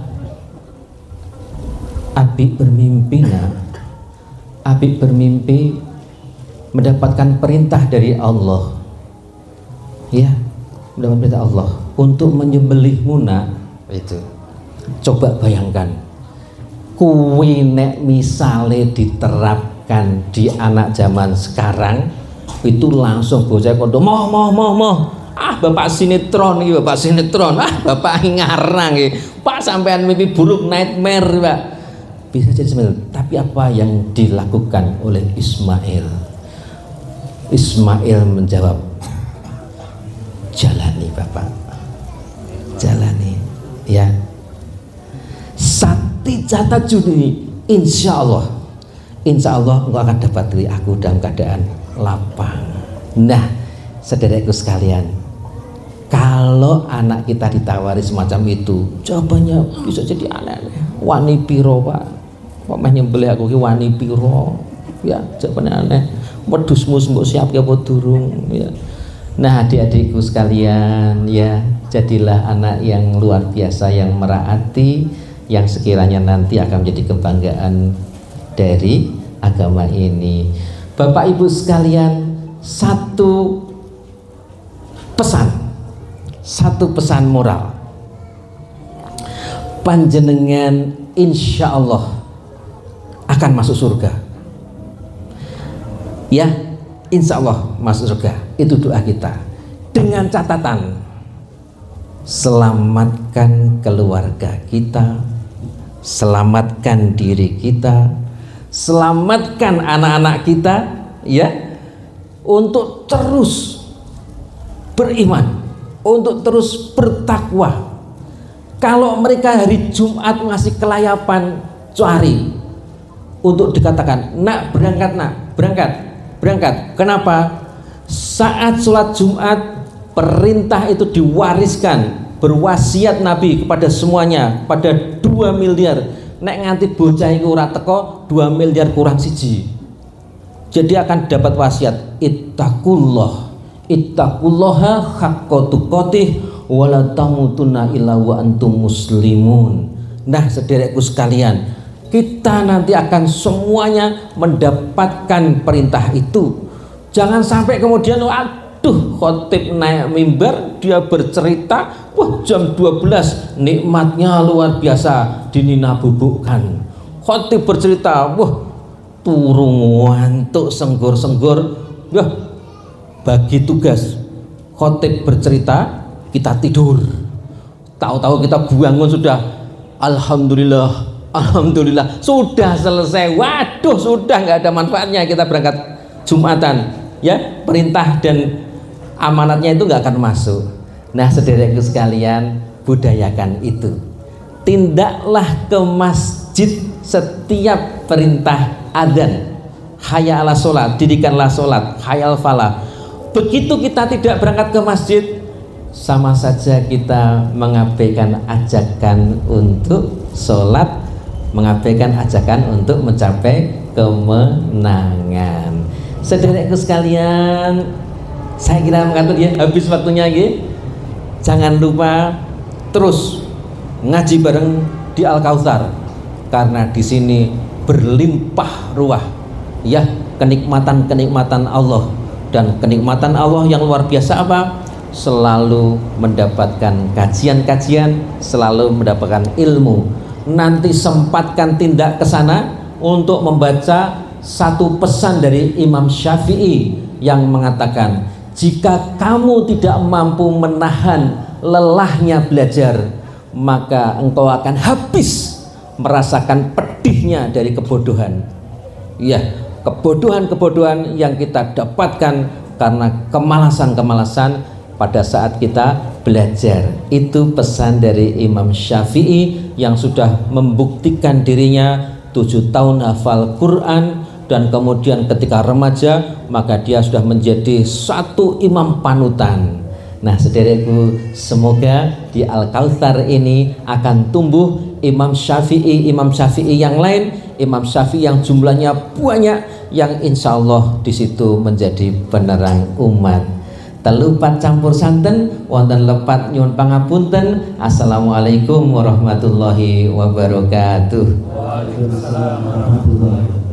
Abi bermimpi mendapatkan perintah dari Allah, ya, mendapat perintah Allah untuk menyembelihmu nak. Itu coba bayangkan, kuwi nek misale diterapkan di anak zaman sekarang itu langsung bocah kondo moh bapak sinetron iki, bapak ngarang iki Pak, sampean mimpi buruk, nightmare Pak, bisa jadi sebenarnya. Tapi apa yang dilakukan oleh Ismail menjawab, jalani Bapak, jalani ya, sati jata juni, insya Allah engkau akan dapat dari aku dalam keadaan lapang. Nah saudaraku sekalian, kalau anak kita ditawari semacam itu, jawabannya bisa jadi aneh-aneh. Wani piro Pak, kok meh nyembelih aku ki wani piro, ya jawabannya aneh. Wedhusmu mbok siapke apa durung, ya. Nah adik-adikku sekalian, ya, jadilah anak yang luar biasa, yang meraati, yang sekiranya nanti akan menjadi kebanggaan dari agama ini. Bapak Ibu sekalian, satu pesan moral, panjenengan insya Allah akan masuk surga, ya, insya Allah masuk surga. Itu doa kita, dengan catatan selamatkan keluarga kita, selamatkan diri kita, selamatkan anak-anak kita, ya, untuk terus beriman, untuk terus bertakwa. Kalau mereka hari Jumat ngasih kelayapan, cari untuk dikatakan, nak berangkat. Kenapa? Saat sholat Jumat, perintah itu diwariskan, berwasiat Nabi kepada semuanya, pada 2 miliar. Nek nganti bocah iku ora teko, 2 miliar kurang siji. Jadi akan dapat wasiat, ittaqullaha haqqa tuqatih wa la tamutunna illa wa antum muslimun. Nah, saudaraku sekalian, kita nanti akan semuanya mendapatkan perintah itu. Jangan sampai kemudian aduh, khotib naik mimbar, dia bercerita, wah jam 12 nikmatnya luar biasa, dinina bubukkan. Khotib bercerita, wah turung ngantuk, senggor-senggor, ya, bagi tugas. Khotib bercerita, kita tidur, tahu-tahu kita bangun sudah alhamdulillah sudah selesai. Waduh, sudah nggak ada manfaatnya kita berangkat Jumatan, ya, perintah dan amanatnya itu nggak akan masuk. Nah saudaraku sekalian, budayakan itu, tindaklah ke masjid setiap perintah adzan, hayya ala sholat, didikanlah sholat, hayya al falah. Begitu kita tidak berangkat ke masjid, sama saja kita mengabaikan ajakan untuk sholat, mengabaikan ajakan untuk mencapai kemenangan. Saudaraku sekalian, saya kira mengatur ya, habis waktunya ya. Jangan lupa terus ngaji bareng di Al-Kautsar, karena di sini berlimpah ruah ya kenikmatan-kenikmatan Allah, dan kenikmatan Allah yang luar biasa apa? Selalu mendapatkan kajian-kajian, selalu mendapatkan ilmu. Nanti sempatkan tindak ke sana untuk membaca satu pesan dari Imam Syafi'i yang mengatakan, jika kamu tidak mampu menahan lelahnya belajar, maka engkau akan habis merasakan pedihnya dari kebodohan. Ya, kebodohan-kebodohan yang kita dapatkan karena kemalasan-kemalasan pada saat kita belajar. Itu pesan dari Imam Syafi'i yang sudah membuktikan dirinya 7 tahun hafal Quran, dan kemudian ketika remaja maka dia sudah menjadi satu imam panutan. Nah, saudaraku, semoga di Al-Kautsar ini akan tumbuh Imam Syafi'i yang lain, Imam Syafi'i yang jumlahnya banyak, yang insya Allah di situ menjadi penerang umat. Telupat campur santen, wonten lepat nyuwun pangapunten. Assalamualaikum warahmatullahi wabarakatuh. Waalaikumsalam warahmatullahi wabarakatuh.